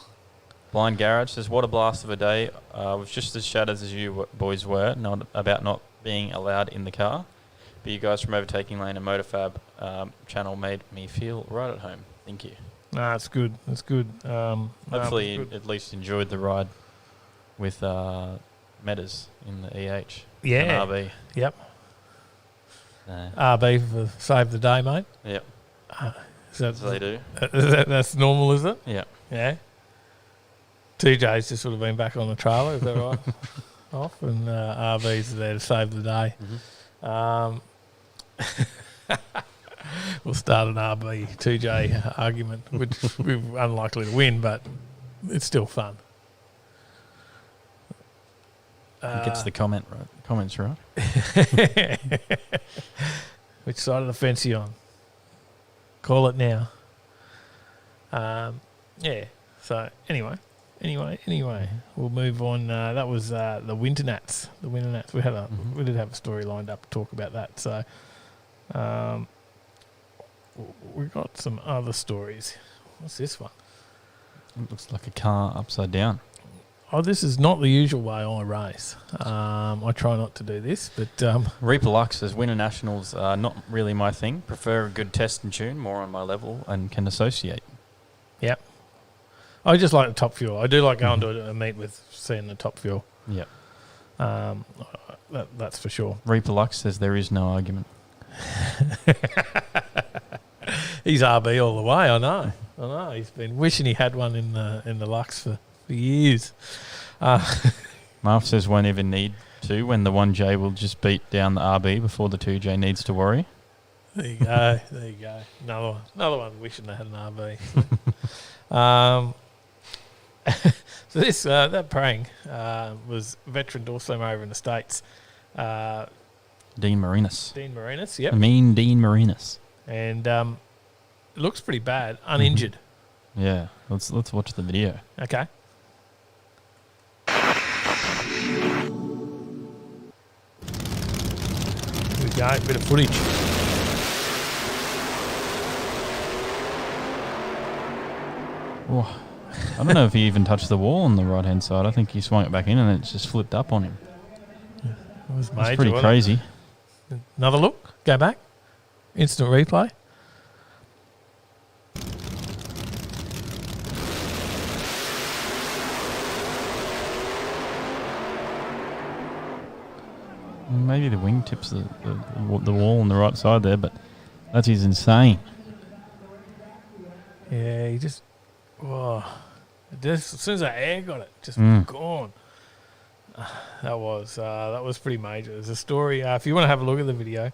Blind Garage says, what a blast of a day. I was just as shattered as you boys were about not being allowed in the car. But you guys from Overtaking Lane and Motorfab channel made me feel right at home. Thank you. Nah, it's good. It's good. Hopefully it's you at least enjoyed the ride with Metas in the EH. Yeah. And RB. Yep. RB for save the day, mate. Yep. So As they do. That's normal, is it? Yeah. Yeah. TJ's just sort of been back on the trailer, is that right? Off, and RB's there to save the day. We'll start an RB 2J argument, which we're unlikely to win, but it's still fun. Gets the comments right. Which side of the fence are you on? Call it now. Yeah. So anyway, we'll move on. That was the Winter Nats. The Winter Nats. We did have a story lined up to talk about that. So we got some other stories. What's this one? It looks like a car upside down. Oh, this is not the usual way I race. I try not to do this, but Reaper Lux says Winter Nationals are not really my thing. Prefer a good test and tune, more on my level, and can associate. Yep. I just like the top fuel. I do like going to a meet with seeing the top fuel. Yep. That's for sure. Reaper Lux says there is no argument. He's RB all the way. I know. He's been wishing he had one in the Lux for years. Marv says won't even need to when the 1J will just beat down the RB before the 2J needs to worry. There you go. Another one wishing they had an RB. So this that prank was veteran door slammer over in the States. Dean Marinas. Dean Marinas, yep. Mean Dean Marinas. And it looks pretty bad, uninjured. Yeah, let's watch the video. Okay. go. Bit of footage. Oh, I don't know if he even touched the wall on the right-hand side. I think he swung it back in and it just flipped up on him. It was major, It's pretty wasn't it? crazy. Another look. Go back. Instant replay. Maybe the wing tips the wall on the right side there, but that is insane. Yeah, he just... Oh, as soon as that air got it, just gone. That was pretty major. There's a story. If you want to have a look at the video,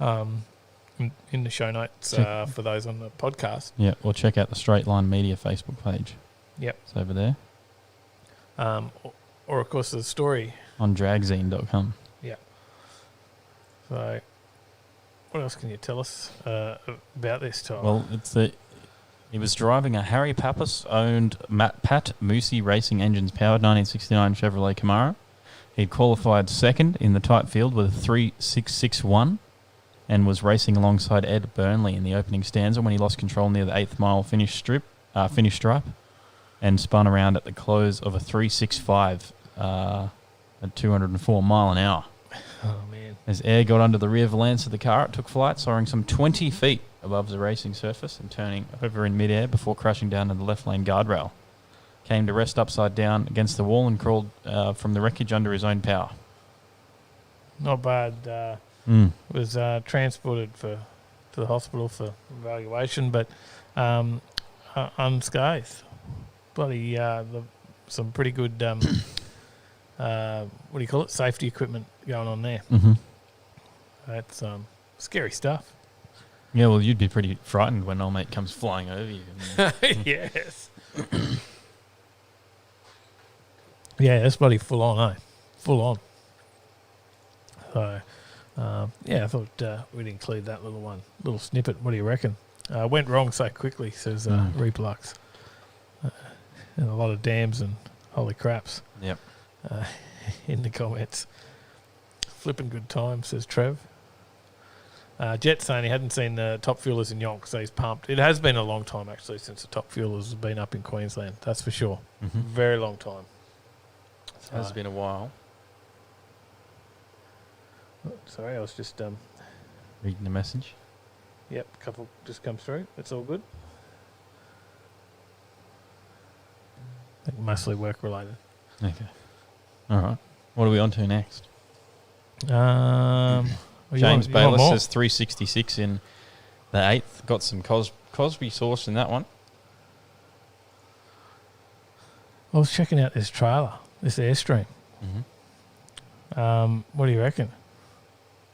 in the show notes for those on the podcast. Yeah, or check out the Straight Line Media Facebook page. Yep. It's over there. Or of course, the story. On dragzine.com. Yeah. So, what else can you tell us about this time? Well, he was driving a Harry Pappas-owned Pat Moosey Racing Engines powered 1969 Chevrolet Camaro. He'd qualified second in the tight field with a 3.661 and was racing alongside Ed Burnley in the opening stanza when he lost control near the 8th mile finish stripe and spun around at the close of a 3.65 at 204 mile an hour. Oh, man. As air got under the rear valance of the car, it took flight, soaring some 20 feet above the racing surface and turning over in midair before crashing down to the left lane guardrail. Came to rest upside down against the wall and crawled from the wreckage under his own power. Not bad. Was transported to the hospital for evaluation, but unscathed. Bloody, some pretty good, what do you call it, safety equipment going on there. Mm-hmm. That's scary stuff. Yeah, well, you'd be pretty frightened when old mate comes flying over you. Yes. Yeah, that's bloody full on, eh? Full on. So, I thought we'd include that little snippet. What do you reckon? Went wrong so quickly, says Replux. And a lot of dams and holy craps. Yep. In the comments. Flipping good time, says Trev. Jet saying he hadn't seen the top fuelers in Yonk, so he's pumped. It has been a long time, actually, since the top fuelers have been up in Queensland. That's for sure. Mm-hmm. Very long time. It has been a while. Sorry, I was just... Reading the message. Yep, a couple just come through. That's all good. I think mostly work-related. Okay. All right. What are we on to next? James Bayless says 366 in the 8th. Got some Cosby sauce in that one. I was checking out this trailer, this Airstream. Mm-hmm. What do you reckon?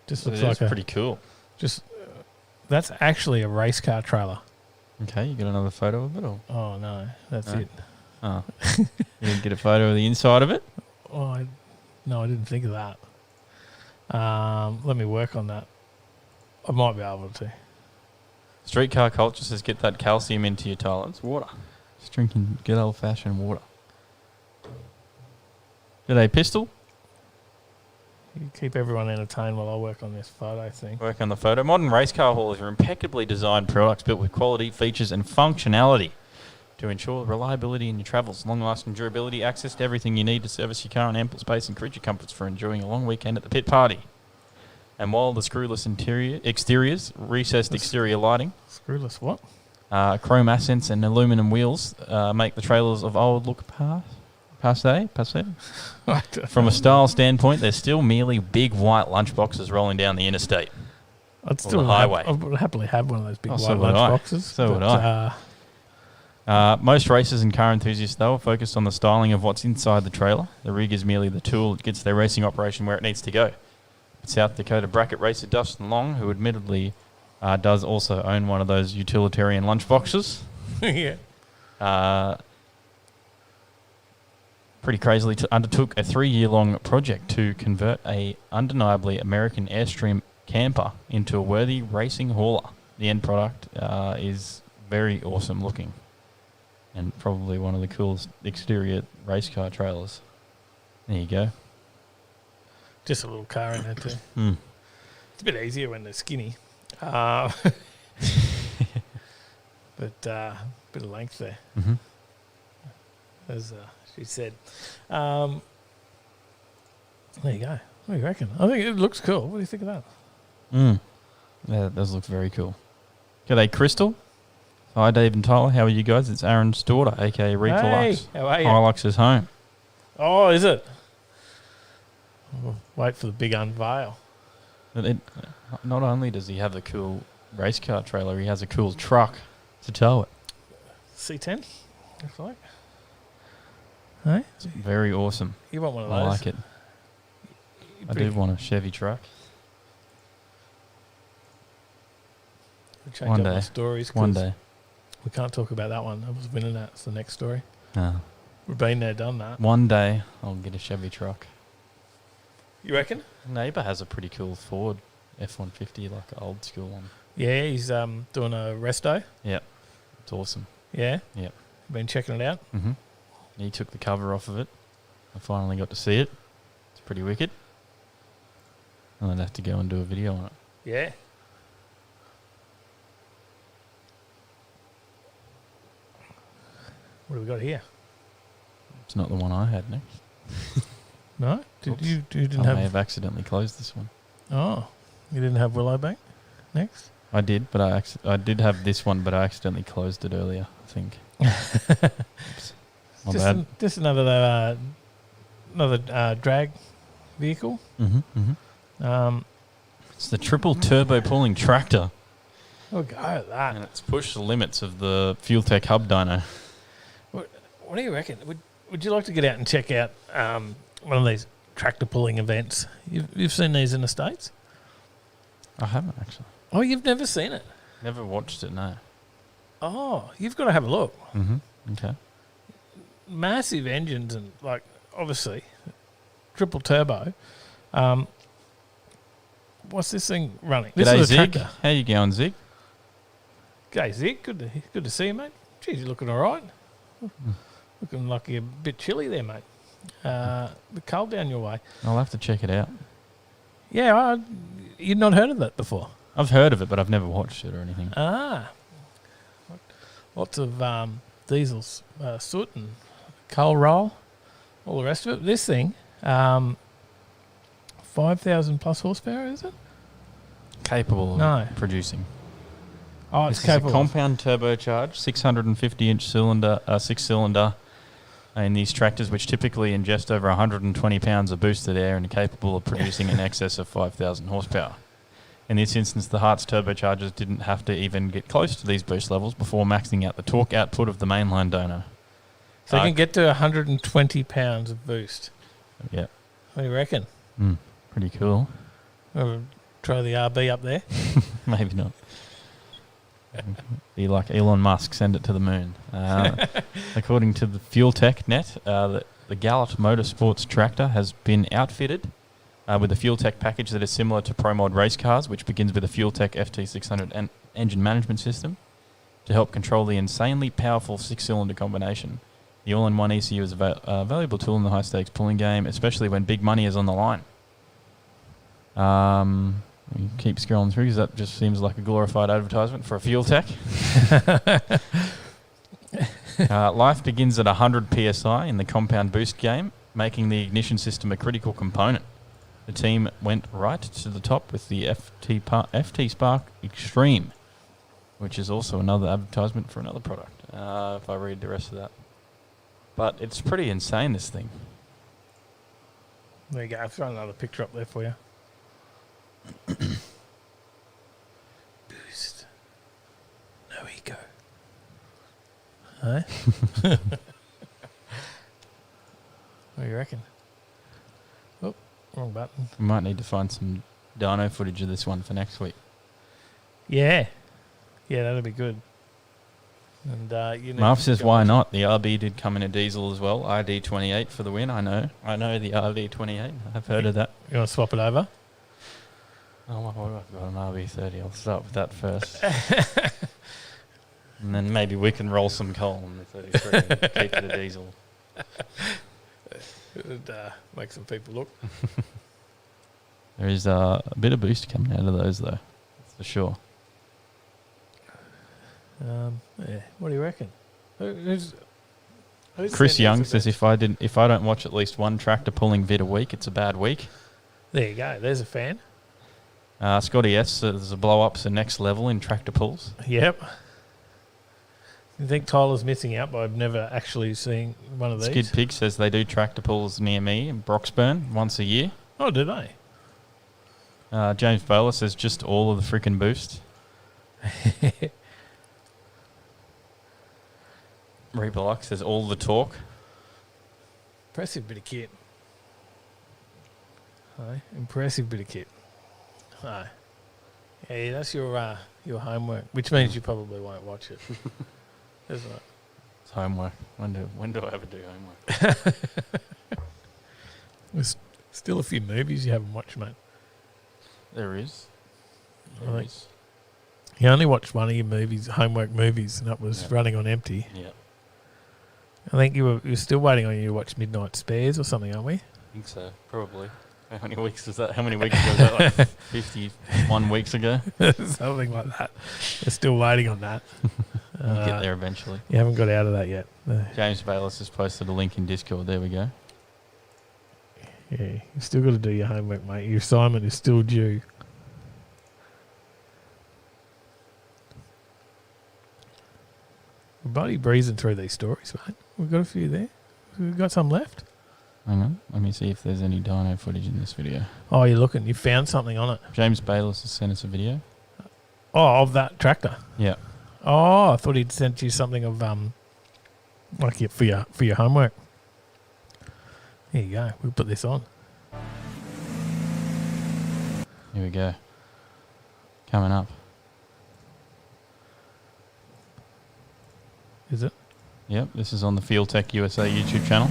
Just looks like pretty cool. That's actually a race car trailer. Okay, you got another photo of it? Or? Oh, no, that's it. Oh. You didn't get a photo of the inside of it? Oh, I didn't think of that. Let me work on that. I might be able to. Streetcar culture says get that calcium into your tile. It's water. Just drinking good old-fashioned water. G'day, Pistol. You keep everyone entertained while I work on this photo thing. Work on the photo. Modern race car haulers are impeccably designed products built with quality, features and functionality to ensure reliability in your travels, long-lasting durability, access to everything you need to service your car, and ample space and creature comforts for enjoying a long weekend at the pit party. And while the screwless exteriors, recessed exterior lighting, Screwless what? chrome accents and aluminum wheels make the trailers of old look passe. From a style standpoint, they're still merely big white lunchboxes rolling down the interstate. I'd still highway. I would happily have one of those big white so would lunch I. boxes. So would I. Most racers and car enthusiasts, though, are focused on the styling of what's inside the trailer. The rig is merely the tool that gets their racing operation where it needs to go. But South Dakota bracket racer Dustin Long, who admittedly does also own one of those utilitarian lunchboxes, pretty crazily undertook a 3-year-long project to convert a undeniably American Airstream camper into a worthy racing hauler. The end product is very awesome looking and probably one of the coolest exterior race car trailers. There you go. Just a little car in there too. It's a bit easier when they're skinny. But bit of length there, Mm-hmm. as she said. There you go. What do you reckon? I think it looks cool. What do you think of that? Yeah, that does look very cool. G'day, Crystal. Hi, Dave and Tyler. How are you guys? It's Aaron's daughter, a.k.a. Rita Hey, Lux. how are you? Hilux is home. Oh, is it? We'll wait for the big unveil. Not only does he have a cool race car trailer, he has a cool truck to tow it. C10, looks like. Hey? It's very awesome. You want one of those? I like it. I do want a Chevy truck. We'll change One up day. my stories. One 'cause day. We can't talk about that one. That was winning that. It's the next story. No. We've been there, done that. One day I'll get a Chevy truck. You reckon? Neighbour has a pretty cool Ford F-150, like an old school one. Yeah, he's doing a resto. Yep. It's awesome. Yeah? Yep. Been checking it out? Mm-hmm. He took the cover off of it. I finally got to see it. It's pretty wicked. And I'd have to go and do a video on it. Yeah. What do we got here? It's not the one I had next. No? Oops. You didn't I have... may have accidentally closed this one. Oh. You didn't have Willowbank next? I did, but I did have this one, but I accidentally closed it earlier, I think. Oops. My bad. Just another drag vehicle. Mm-hmm, mm-hmm. It's the triple turbo pulling tractor, Oh, go at that. and it's pushed the limits of the Fuel Tech Hub dyno. What do you reckon? Would you like to get out and check out one of these tractor pulling events? You've seen these in the States? I haven't actually. Oh, you've never seen it? Never watched it, no. Oh, you've got to have a look. Mm-hmm. Okay. Massive engines and, like, obviously, triple turbo. What's this thing running? This G'day, is a Zig. tractor. How you going, Zig? G'day, Zig. Good to see you, mate. Geez, you're looking all right. Looking like you're a bit chilly there, mate. The cold down your way. I'll have to check it out. Yeah, you'd not heard of that before. I've heard of it, but I've never watched it or anything. Ah. Lots of diesels, soot and coal roll, all the rest of it. This thing, 5,000 plus horsepower, is it? Capable of No. producing. Oh, it's This is a capable. compound turbocharged 650-inch cylinder, six-cylinder in these tractors, which typically ingest over 120 pounds of boosted air and are capable of producing in excess of 5,000 horsepower. In this instance, the Hart's turbochargers didn't have to even get close to these boost levels before maxing out the torque output of the mainline donor. So you can get to 120 pounds of boost. Yeah. What do you reckon? Pretty cool. Try the RB up there. Maybe not. Be like Elon Musk, send it to the moon. According to the Fuel Tech net, the Gallant Motorsports tractor has been outfitted with a Fuel Tech package that is similar to Pro Mod race cars, which begins with a Fuel Tech FT600 engine management system to help control the insanely powerful six-cylinder combination. The all-in-one ECU is a valuable tool in the high-stakes pulling game, especially when big money is on the line. You keep scrolling through because that just seems like a glorified advertisement for a Fuel Tech. Life begins at 100 PSI in the compound boost game, making the ignition system a critical component. The team went right to the top with the FT Spark Extreme, which is also another advertisement for another product, if I read the rest of that. But it's pretty insane, this thing. There you go. I've thrown another picture up there for you. Boost. No ego. Huh? What do you reckon? Oh, wrong button. We might need to find some dyno footage of this one for next week. Yeah. Yeah, that'll be good. And Marv says, why not? The RB did come in a diesel as well. RD28 for the win. I know the RD28. I've heard of that. You want to swap it over? Oh, well, I've got an RB30. I'll start with that first. And then maybe we can roll some coal on the 33 and keep it a diesel. It would make some people look. There is a bit of boost coming out of those, though. That's for sure. Yeah. What do you reckon? Who's Chris sending Young us a says message? if I don't watch at least one tractor pulling vid a week, it's a bad week. There you go. There's a fan. Scotty S says the blow up's the next level in tractor pulls. Yep. You think Tyler's missing out by never actually seeing one of these? Skid Pig says they do tractor pulls near me in Broxburn once a year. Oh, do they? James Bowler says just all of the freaking boost. Reaper Luck says all the torque. Impressive bit of kit. Aye, impressive bit of kit. Aye. Yeah, that's your homework, which means you probably won't watch it, isn't it? It's homework. When do I ever do homework? There's still a few movies you haven't watched, mate. There is. Right. You only watched one of your movies, homework movies, and that was Running on Empty. Yeah. I think you were still waiting on you to watch Midnight Spares or something, aren't we? I think so, probably. How many weeks was that? How many weeks ago was that? Like 51 weeks ago? Something like that. We're still waiting on that. We'll get there eventually. You haven't got out of that yet. James Bayless has posted a link in Discord. There we go. Yeah, you still got to do your homework, mate. Your assignment is still due. We're bloody breezing through these stories, mate. We've got a few there. We've got some left. Hang on. Let me see if there's any dyno footage in this video. Oh, you're looking. You found something on it. James Bayless has sent us a video. Oh, of that tractor. Yeah. Oh, I thought he'd sent you something of like for your homework. There you go. We'll put this on. Here we go. Coming up. Is it? Yep, this is on the Field Tech USA YouTube channel.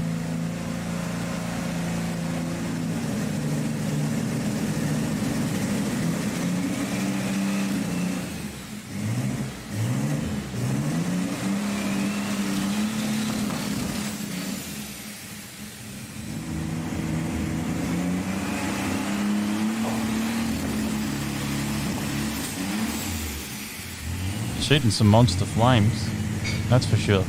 Shooting some monster flames, that's for sure.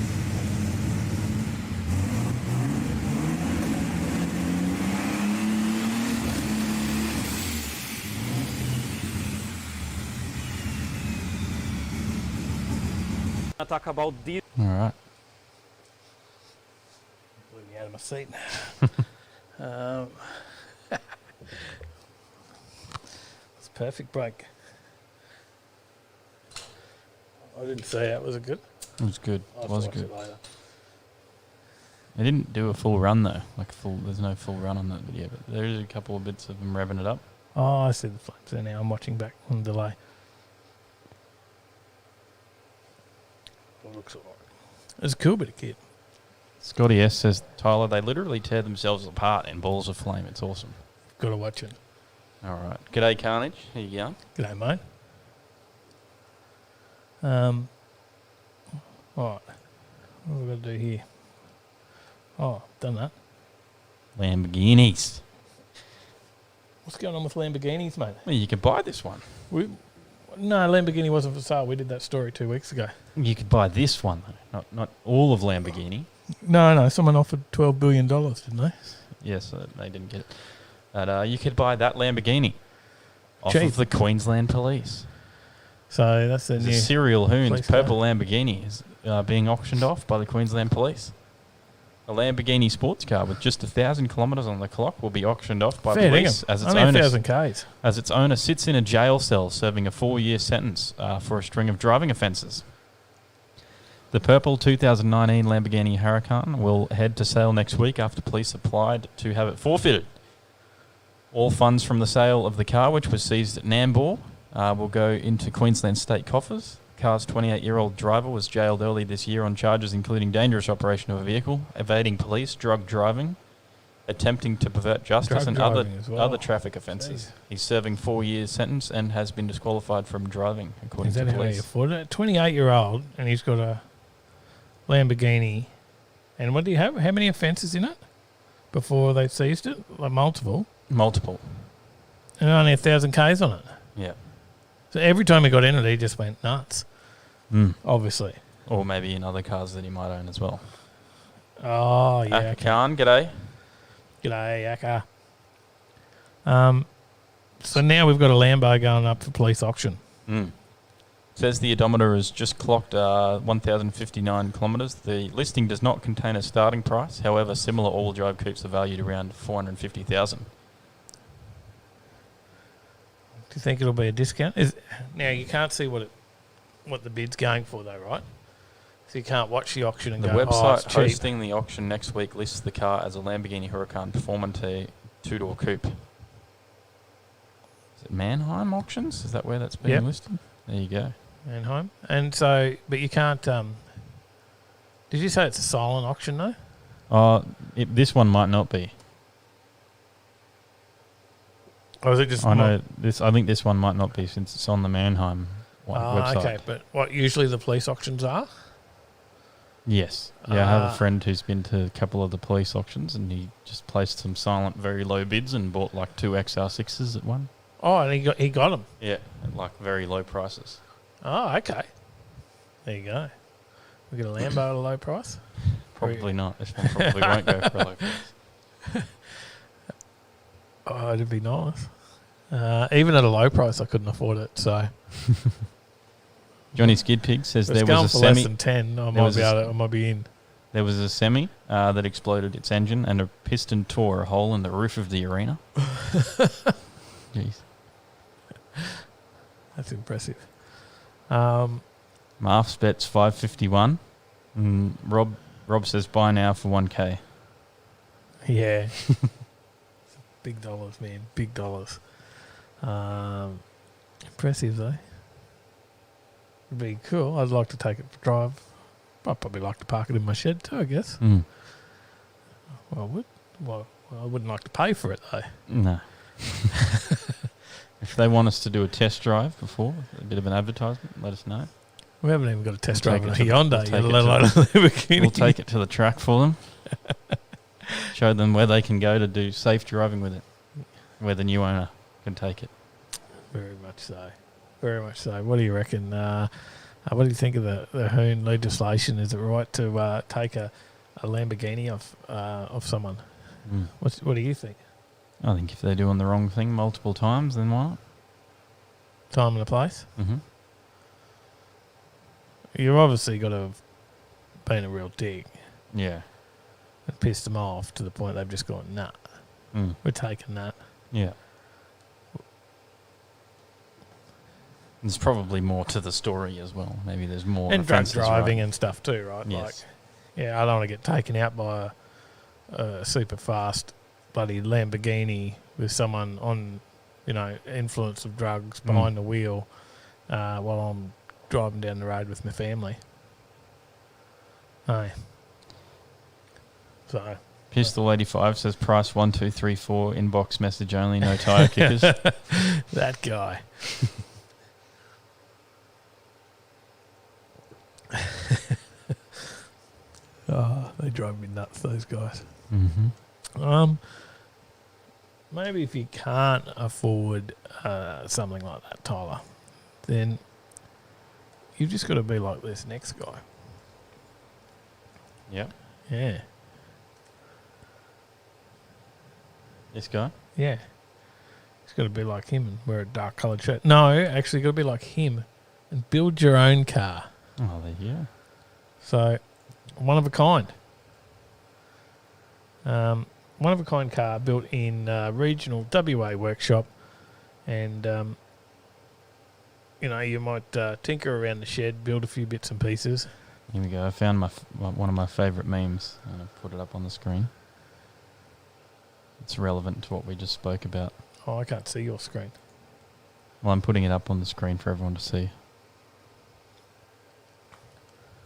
Talk about this. All right. Blew me out of my seat. It's a perfect break. I didn't say that. Was it good? It was good. I'll It have was to watch good. it later. They didn't do a full run though. There's no full run on that video, but there is a couple of bits of them revving it up. Oh, I see the flames there now. I'm watching back on delay. It looks alright. It's a cool bit of kit. Scotty S says, Tyler, they literally tear themselves apart in balls of flame. It's awesome. Got to watch it. All right. G'day, Carnage. How you going? G'day, mate. Alright. What have we got to do here? Oh, done that. Lamborghinis. What's going on with Lamborghinis, mate? Well, you could buy this one. No, Lamborghini wasn't for sale. We did that story 2 weeks ago. You could buy this one, though. Not all of Lamborghini. No. Someone offered $12 billion, didn't they? Yes, they didn't get it. But you could buy that Lamborghini off Cheap. of the Queensland Police. So that's the The new... Serial Hoons police purple Lamborghini is being auctioned off by the Queensland Police. A Lamborghini sports car with just 1,000 kilometres on the clock will be auctioned off by Fair police dinkum. as its Only owner 1,000 Ks. as its owner sits in a jail cell serving a 4-year sentence for a string of driving offences. The purple 2019 Lamborghini Huracan will head to sale next week after police applied to have it forfeited. All funds from the sale of the car, which was seized at Nambour, will go into Queensland state coffers. The car's 28-year-old driver was jailed early this year on charges including dangerous operation of a vehicle, evading police, drug driving, attempting to pervert justice, Drug and other driving as well. other traffic offences. Jeez. He's serving 4 years sentence and has been disqualified from driving, according Is to that how he police. afforded it? 28-year-old, and he's got a Lamborghini. And what do you have? How many offences in it before they seized it? Like multiple. Multiple. and only 1,000 Ks on it. Yeah. So every time he got in it, he just went nuts. Obviously. Or maybe in other cars that he might own as well. Oh, yeah. Aka Khan, g'day. G'day, Aka. So now we've got a Lambo going up for police auction. Says the odometer has just clocked 1,059 kilometres. The listing does not contain a starting price. However, similar all-wheel drive coupes are valued around 450,000. Do you think it'll be a discount? Now, you can't see what the bid's going for, though, right? So you can't watch the auction and The go, website it's cheap. hosting the auction next week lists the car as a Lamborghini Huracan Performante two-door coupe. Is it Mannheim Auctions? Is that where that's being listed? There you go. Mannheim. And so, but you can't, did you say it's a silent auction, though? This one might not be. Or is it just... I think this one might not be since it's on the Mannheim website. Okay, but what usually the police auctions are? Yes. Yeah, I have a friend who's been to a couple of the police auctions and he just placed some silent, very low bids and bought like 2 XR6s at one. Oh, and he got them. Yeah, at like very low prices. Oh, okay. There you go. We get a Lambo at a low price? Probably not. This one probably won't go for a low price. Oh, it'd be nice. Even at a low price, I couldn't afford it. So Johnny Skid Pig says there was a semi. Less than 10. I might be in. There was a semi that exploded its engine, and a piston tore a hole in the roof of the arena. Jeez, that's impressive. Marf's bets 551. Rob says buy now for 1K. Yeah. Big dollars, man. Big dollars. Impressive, though. It'd be cool. I'd like to take it for a drive. I'd probably like to park it in my shed too, I guess. Well, I would. Well, I wouldn't like to pay for it, though. No. If they want us to do a test drive before, a bit of an advertisement, let us know. We haven't even got a test drive on a Hyundai, let alone a Lamborghini. We'll take it to the track for them. Show them where they can go to do safe driving with it, where the new owner can take it. Very much so. Very much so. What do you reckon? What do you think of the Hoon legislation? Is it right to take a Lamborghini off someone? What do you think? I think if they're doing the wrong thing multiple times, then why not? Time and a place? Mm-hmm. You've obviously got to have been a real dick. Yeah. And pissed them off to the point they've just gone, nah, we're taking that. Yeah. There's probably more to the story as well. Maybe there's more. And drunk driving and stuff too, right? Yes. I don't want to get taken out by a super fast bloody Lamborghini with someone on, influence of drugs behind the wheel while I'm driving down the road with my family. Aye. So Pistol 85 says price 1234, inbox message only, no tyre kickers. That guy. They drive me nuts, those guys. Mm-hmm. Maybe if you can't afford something like that, Tyler, then you've just got to be like this next guy. Yep. Yeah. This guy? Yeah. It's got to be like him and wear a dark coloured shirt. No, actually, got to be like him and build your own car. Oh, there you go. So, one of a kind. One of a kind car built in regional WA workshop, and you might tinker around the shed, build a few bits and pieces. Here we go. I found one of my favourite memes, and I've put it up on the screen. It's relevant to what we just spoke about. Oh, I can't see your screen. Well, I'm putting it up on the screen for everyone to see.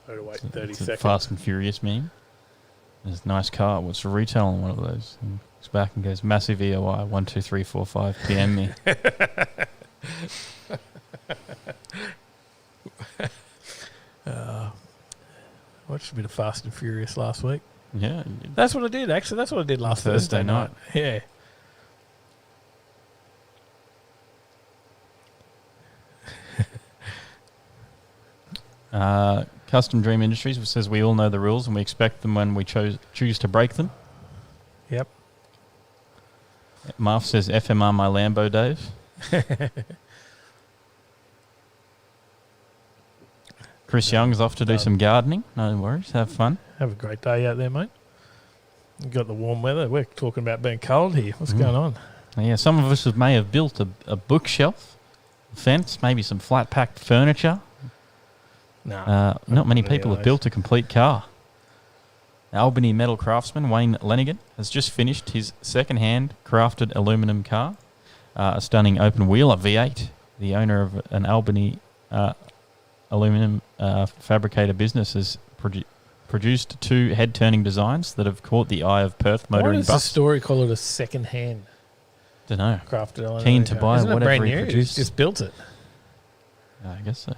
I've got to wait 30 it's seconds. a Fast and Furious meme. There's a nice car. What's the retail on one of those? And looks back and goes, massive EOI, 1, 2, 3, 4, 5, PM me. Watched a bit of Fast and Furious last week. Yeah. That's what I did, actually. That's what I did last Thursday night. Yeah. Custom Dream Industries says we all know the rules and we expect them when we choose to break them. Yep. Marv says FMR my Lambo, Dave. Chris Young's off to do some gardening. No worries. Have fun. Have a great day out there, mate. You got the warm weather. We're talking about being cold here. What's going on? Yeah, some of us may have built a bookshelf, a fence, maybe some flat-packed furniture. No. Not many people have built a complete car. Albany metal craftsman Wayne Lenigan has just finished his second-hand crafted aluminum car, a stunning open-wheeler V8. The owner of an Albany aluminum fabricator business has produced 2 head-turning designs that have caught the eye of Perth motoring Why does buffs. the story call it a second-hand Don't know. crafted aluminum Keen to car? buy Isn't it whatever brand he new? produced. He's just built it. I guess so.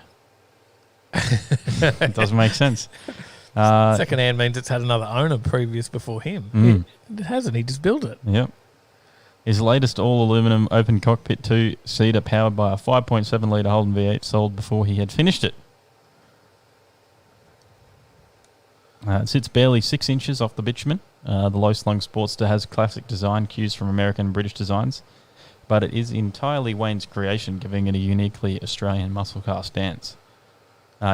It doesn't make sense. Second-hand means it's had another owner previous before him. It hasn't. He just built it. Yep. His latest all-aluminum open cockpit 2-seater powered by a 5.7-litre Holden V8 sold before he had finished it. It sits barely 6 inches off the bitumen. The low-slung Sportster has classic design cues from American and British designs, but it is entirely Wayne's creation, giving it a uniquely Australian muscle car stance.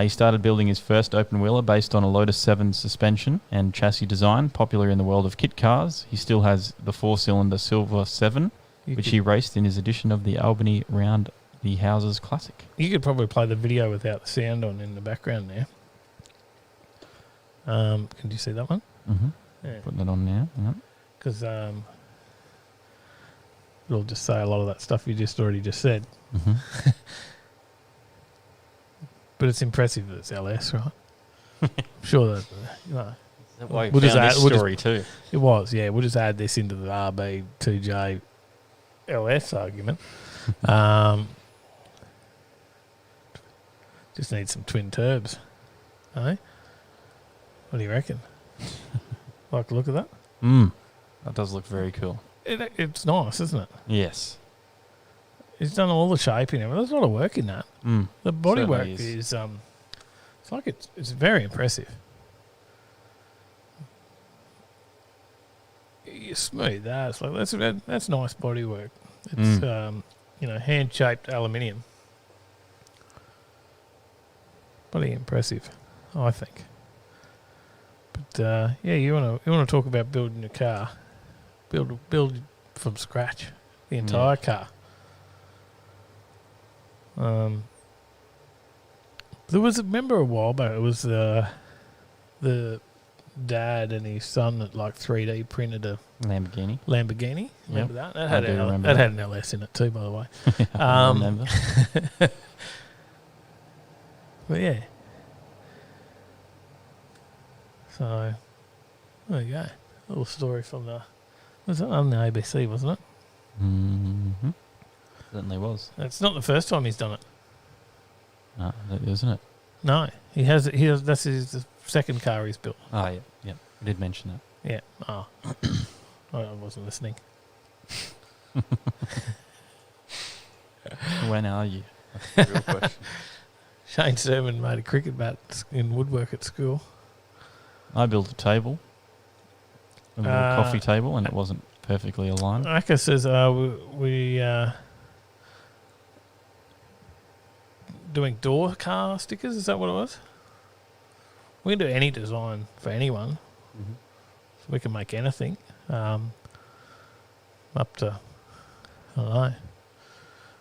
He started building his first open-wheeler based on a Lotus 7 suspension and chassis design, popular in the world of kit cars. He still has the 4-cylinder Silver 7, which he raced in his edition of the Albany Round the Houses Classic. You could probably play the video without the sound on in the background there. Can you see that one? Mm-hmm. Yeah. Putting it on now. Yep. Because it'll just say a lot of that stuff you already just said. Mm-hmm. But it's impressive that it's LS, right? I'm sure that, That way We'll just found add- this we'll just- story too. it was, yeah. We'll just add this into the RB2J LS argument. Just need some twin turbs. Eh? What do you reckon? Like the look of that? That does look very cool. It's nice, isn't it? Yes. He's done all the shaping. There's a lot of work in that. The bodywork Certainly is it's like it's very impressive. You smooth that. It's like that's nice bodywork. It's hand shaped aluminium. Pretty impressive, I think. But you want to talk about building a car, build from scratch the entire car. There was remember a while back. It was the dad and his son that like 3D printed a Lamborghini. Remember that? That I do remember had that. an LS in it too, by the way. I remember. But yeah. So there you go. A little story from was it on the ABC, wasn't it? Mm-hmm. Certainly was. It's not the first time he's done it. No, isn't it? No, he has. That's the second car he's built. Oh, yeah. Yeah. We did mention that. Yeah. Oh, I wasn't listening. When are you? That's the real question. Shane Sermon made a cricket bat in woodwork at school. I built a table, a little coffee table, and it wasn't perfectly aligned. Aka says we doing door car stickers. Is that what it was? We can do any design for anyone. Mm-hmm. So we can make anything. Up to, I don't know.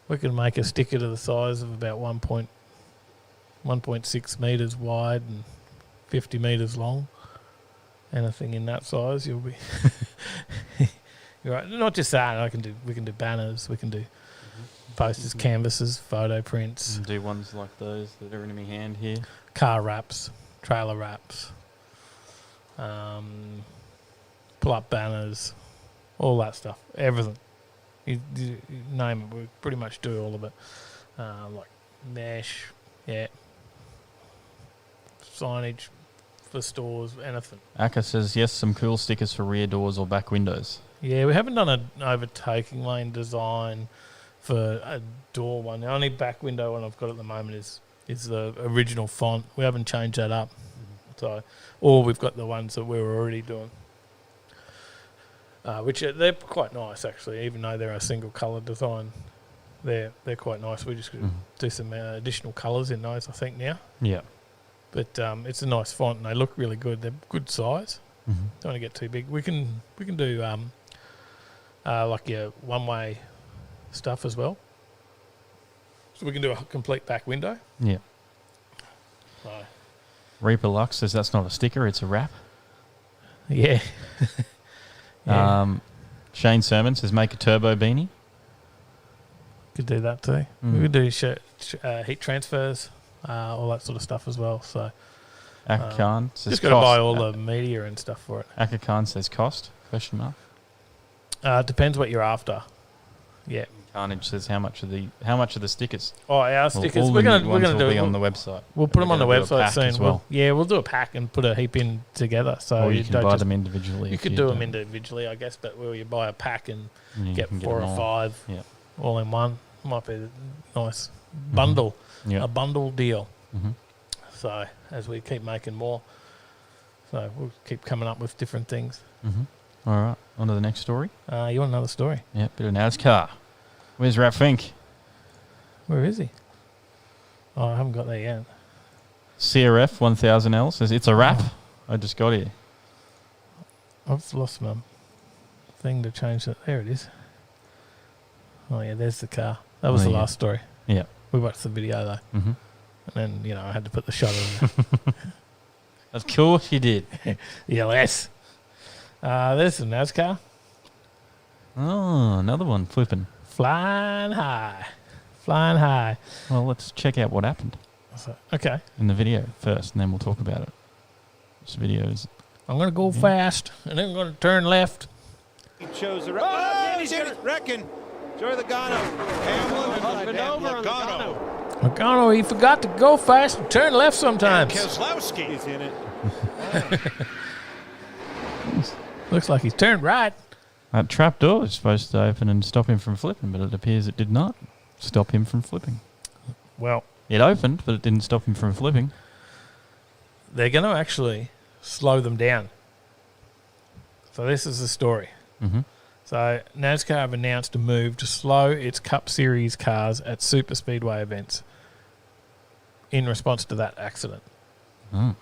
We can make a sticker to the size of about 1.6 metres wide and 50 metres long. Anything in that size, you'll be. You're right. Not just that. We can do banners. We can do posters, canvases, photo prints, Do ones like those that are in my hand here. car wraps, trailer wraps, pull-up banners, all that stuff. Everything. You name it. We pretty much do all of it. Like mesh, signage for stores, anything. Aka says, yes, some cool stickers for rear doors or back windows. Yeah, we haven't done an overtaking lane design for a door one. The only back window one I've got at the moment is is the original font. We haven't changed that up. So, or we've got the ones that we were already doing, which they're quite nice actually. Even though they're a single colour design, they're quite nice. We just do some additional colours in those, I think now. Yeah. But it's a nice font and they look really good. They're good size. Mm-hmm. Don't want to get too big. We can do like your one-way stuff as well. So we can do a complete back window. Yeah. So, Reaper Lux says that's not a sticker, it's a wrap. yeah. Shane Sermon says make a turbo beanie. Could do that too. We could do heat transfers, all that sort of stuff as well. So Aka Khan says just got to buy all the media and stuff for it. Aka Khan says cost? Question mark. Depends what you're after. Yeah. Carnage says how much are the stickers? Oh, our stickers. All we're the gonna new ones do will be it on the website. We'll put them on the We're gonna do a website pack soon. as well. We'll do a pack and put a heap in together. So Or you can don't buy just- them individually. You if could do them don't. individually, I guess, but where you buy a pack and You get can 4 them or all. 5 Yeah. all in one. Might be a nice bundle, Yeah. a bundle deal. Mhm. So as we keep making more, so we'll keep coming up with different things. All right, on to the next story. You want another story? Yeah, bit of NASCAR. Where's Rat Fink? Where is he? Oh, I haven't got there yet. CRF 1000L says it's a wrap. I just got here. I've lost my thing to change that. There it is. Oh yeah, there's the car. That was the Yeah. last story. Yeah. We watched the video though, Mm-hmm. and then I had to put the shot in. Of course you did. ELS. There's some NASCAR Oh, another one flipping. flying high, flying high. Well, let's check out what happened So, okay, in the video first, and then we'll talk about it. This video is... I'm gonna go fast, and then I'm gonna turn left. He chose the right. He's in it. Wrecking. Joey Logano. Hamlin. Up and over on Logano. Logano, he forgot to go fast and turn left sometimes. Keselowski. He's in it. Looks like he's turned right. That trap door is supposed to open and stop him from flipping, but it appears it did not stop him from flipping. Well, It opened, but it didn't stop him from flipping. they're going to actually slow them down. So this is the story. Mm-hmm. So NASCAR have announced a move to slow its Cup Series cars at super speedway events in response to that accident. Oh,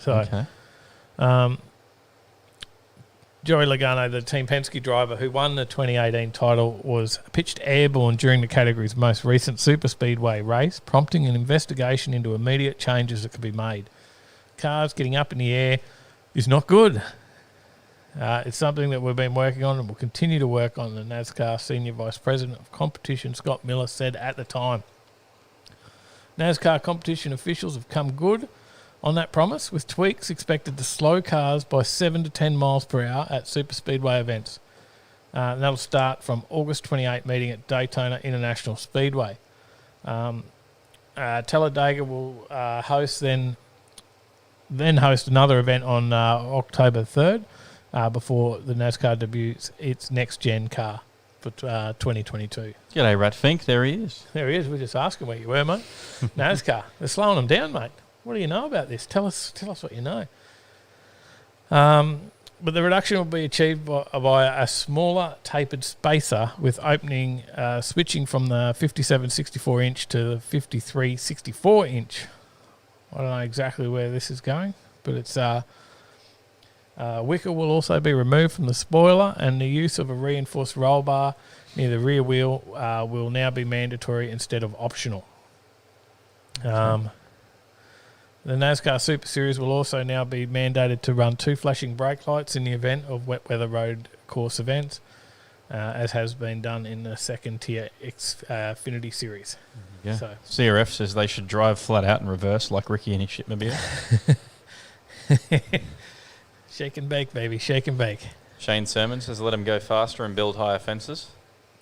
So okay. Joey Logano, the Team Penske driver who won the 2018 title, was pitched airborne during the category's most recent super speedway race, prompting an investigation into immediate changes that could be made. Cars getting up in the air is not good. It's something that we've been working on and will continue to work on, the NASCAR Senior Vice President of Competition, Scott Miller, said at the time. NASCAR competition officials have come good on that promise, with tweaks expected to slow cars by 7 to 10 miles per hour at superspeedway events. And that'll start from August 28 meeting at Daytona International Speedway. Talladega will host another event on October 3rd before the NASCAR debuts its next-gen car for 2022. G'day, Rat Fink. There he is. There he is. We're just asking where you were, mate. NASCAR. They're slowing them down, mate. What do you know about this? Tell us what you know. But the reduction will be achieved by a smaller tapered spacer, with opening switching from the 57/64 inch to the 53/64 inch. I don't know exactly where this is going, but it's wicker will also be removed from the spoiler, and the use of a reinforced roll bar near the rear wheel will now be mandatory instead of optional. The NASCAR Super Series will also now be mandated to run 2 flashing brake lights in the event of wet weather road course events, as has been done in the second tier Xfinity Series. Yeah. So CRF says they should drive flat out in reverse like Ricky and his shipmobile. shake and bake, baby, shake and bake. Shane Sermon says let him go faster and build higher fences.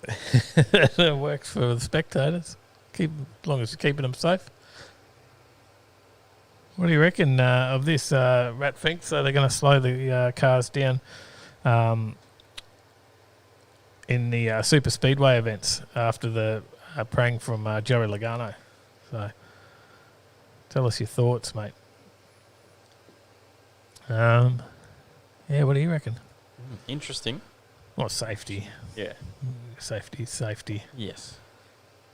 That works for the spectators, as long as you're keeping them safe. What do you reckon of this, Rat Fink? So they're going to slow the cars down in the super speedway events after the prang from Joey Logano. So Tell us your thoughts, mate. Yeah, what do you reckon? Interesting. Well, safety. Yeah. Safety. Yes.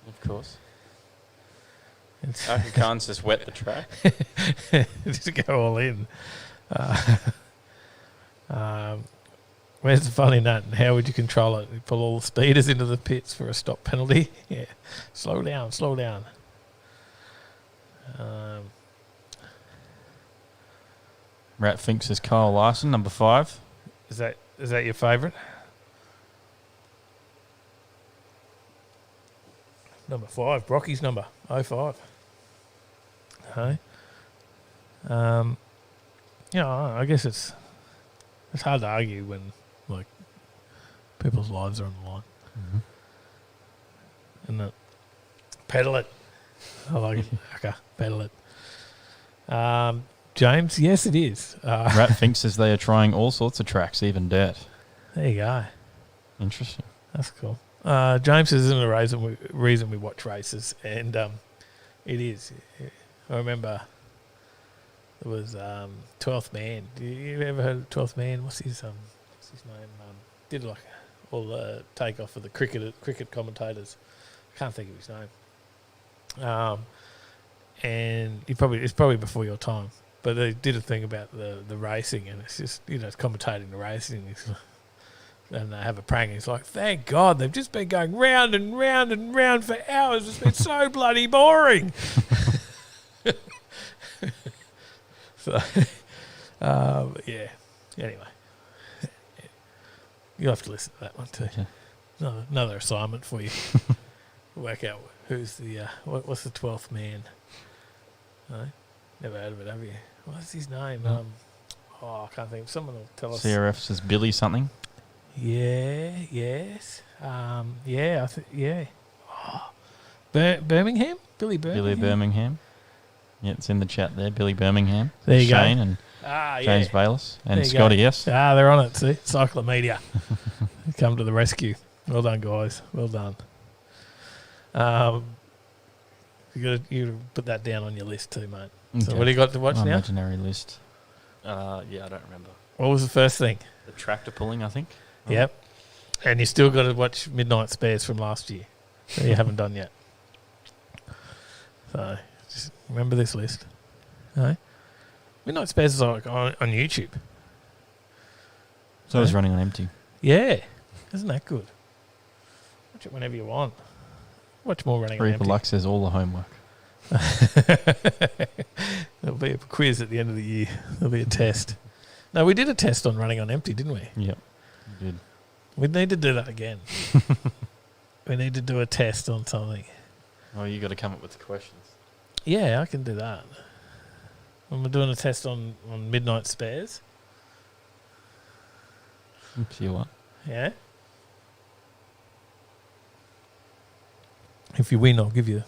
Of course. It's Aka Khan's just wet the track. just go all in. Where's the fun in that? And how would you control it? You pull all the speeders into the pits for a stop penalty? Yeah. Slow down. Rat thinks is Kyle Larson, number 5. Is that your favourite? Number 5. Brocky's number 05. Hey. I guess it's hard to argue when like people's lives are on the line. Mm-hmm. And that pedal it. I like it. Okay, pedal it. James, yes, it is. Rat thinks as they are trying all sorts of tracks, even dirt. There you go. Interesting. That's cool. James says isn't a reason we watch races, and it is. I remember there was 12th Man. You ever heard of 12th Man? What's his name? Did like all the takeoff of the cricket commentators. I can't think of his name. And it's probably before your time. But they did a thing about the racing, and it's just, it's commentating the racing. And they have a prank, and he's like, thank God, they've just been going round and round and round for hours. It's been so bloody boring. So, yeah. Anyway. You'll have to listen to that one too. Okay. Another assignment for you. Work out who's the, what's the 12th man. No? Never heard of it, have you? What's his name? No. I can't think. Someone will tell us. CRF says Billy something. Yeah, yes. Yeah, I think, yeah. Oh. Birmingham? Billy Birmingham? Billy Birmingham. Yeah, it's in the chat there. Billy Birmingham. There you Shane go. and Yeah. James Bayless. And There you Scotty, go. yes. They're on it, see? Cyclomedia. Come to the rescue. Well done, guys. Well done. You got to put that down on your list too, mate. So Okay. what do you got to watch My now? imaginary list. Yeah, I don't remember. What was the first thing? The tractor pulling, I think. Yep. And you still got to watch Midnight Spares from last year that you haven't done yet. So just remember this list. No? Midnight Spares is like on YouTube. So I was running on empty. Yeah. Isn't that good? Watch it whenever you want. Watch more running on Reaper empty. Luck says all the homework. There'll be a quiz at the end of the year. There'll be a test. No, we did a test on running on empty, didn't we? Yep. Good. We need to do that again. We need to do a test on something. Well, you got to come up with the questions. Yeah, I can do that. When we're doing a test on Midnight Spares. If you want. Yeah. If you win, I'll give you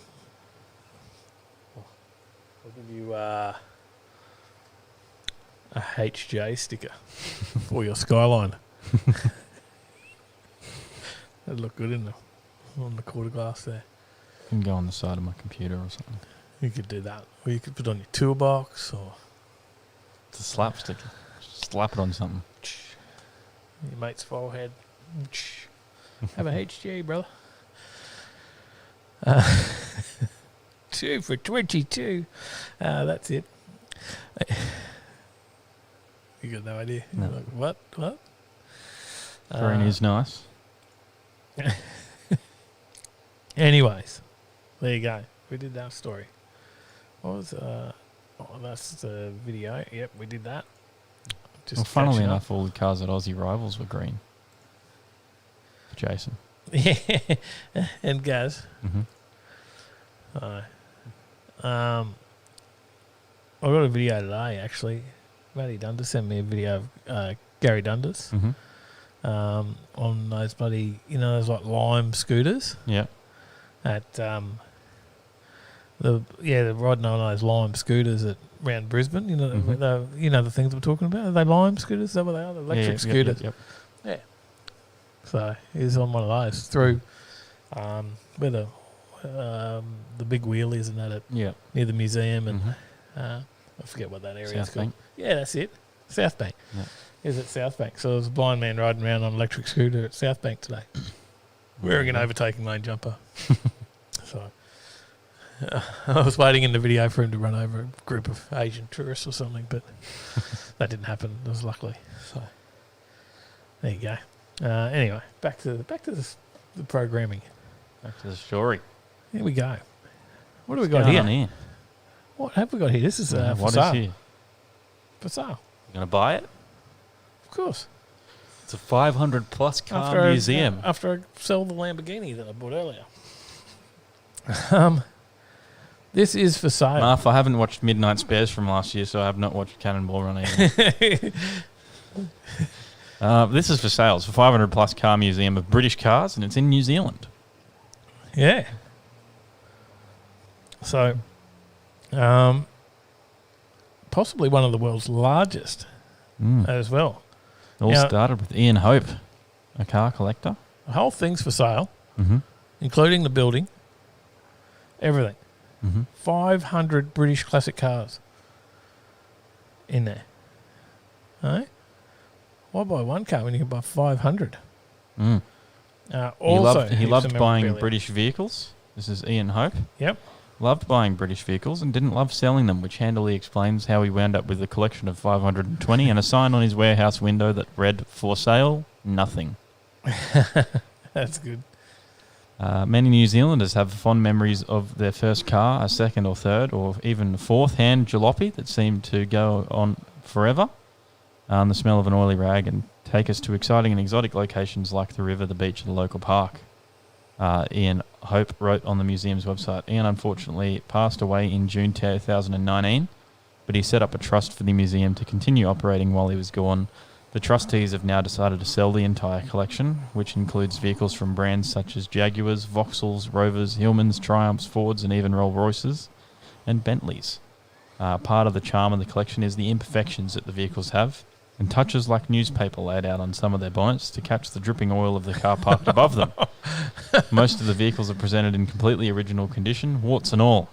a HJ sticker for your Skyline. That'd look good on the quarter glass there. Can go on the side of my computer or something. You could do that. Or you could put it on your toolbox or It's a slap sticker. Slap it on something. your mate's forehead. Have a HJ, brother. 2 for 22. That's it. You got no idea. No. You're like, what? Green is nice. Anyways, there you go. We did that story. What was that's the video. Yep, we did that. Just Well, funnily catching up. enough, all the cars at Aussie Rivals were green. Jason. Yeah, and Gaz. Mm-hmm. I got a video today, actually. Matty Dundas sent me a video of Gary Dundas Mm-hmm. on those bloody, those like Lime scooters Yeah. at they're riding on those Lime scooters around Brisbane. Mhm. The things we're talking about. Are they Lime scooters? Is that what they are? The electric scooters. Yep. So he's on one of those through where the the big wheel, isn't that Yeah. near the museum? And Mhm. I forget what that area is South called. Bank. Yeah, that's it. South Bank. Yeah. Is it South Bank? So there was a blind man riding around on an electric scooter at South Bank today, wearing an overtaking lane jumper. So I was waiting in the video for him to run over a group of Asian tourists or something, but that didn't happen. It was luckily. So there you go. Anyway, back to the programming. Back to the story. Here we go. What do we What's got going here? on here? What have we got here? This is for What sale. is here? For sale, You going to buy it? of course. It's a 500 plus car After museum. after I sell the Lamborghini that I bought earlier. This is for sale. Marf, I haven't watched Midnight Spares from last year, so I have not watched Cannonball Run either. This is for sale. It's a 500 plus car museum of British cars, and it's in New Zealand. Yeah. So, possibly one of the world's largest as well. It all Now- started with Ian Hope, a car collector. The whole thing's for sale, Mm-hmm. including the building, everything. Mm-hmm. 500 British classic cars in there. Right? Why buy one car when you can buy 500? Mm. Also, he heaps loved of buying memorabilia. British vehicles. This is Ian Hope. Yep. Loved buying British vehicles and didn't love selling them, which handily explains how he wound up with a collection of 520 and a sign on his warehouse window that read, "For sale, nothing." That's good. Many New Zealanders have fond memories of their first car, a second or third or even fourth-hand jalopy that seemed to go on forever. The smell of an oily rag and take us to exciting and exotic locations like the river, the beach, and the local park. Ian Hope wrote on the museum's website. Ian unfortunately passed away in June 2019, but he set up a trust for the museum to continue operating while he was gone. The trustees have now decided to sell the entire collection, which includes vehicles from brands such as Jaguars, Vauxhalls, Rovers, Hillmans, Triumphs, Fords, and even Rolls-Royces and Bentleys. Part of the charm of the collection is the imperfections that the vehicles have, and touches like newspaper laid out on some of their bonnets to catch the dripping oil of the car parked above them. Most of the vehicles are presented in completely original condition, warts and all.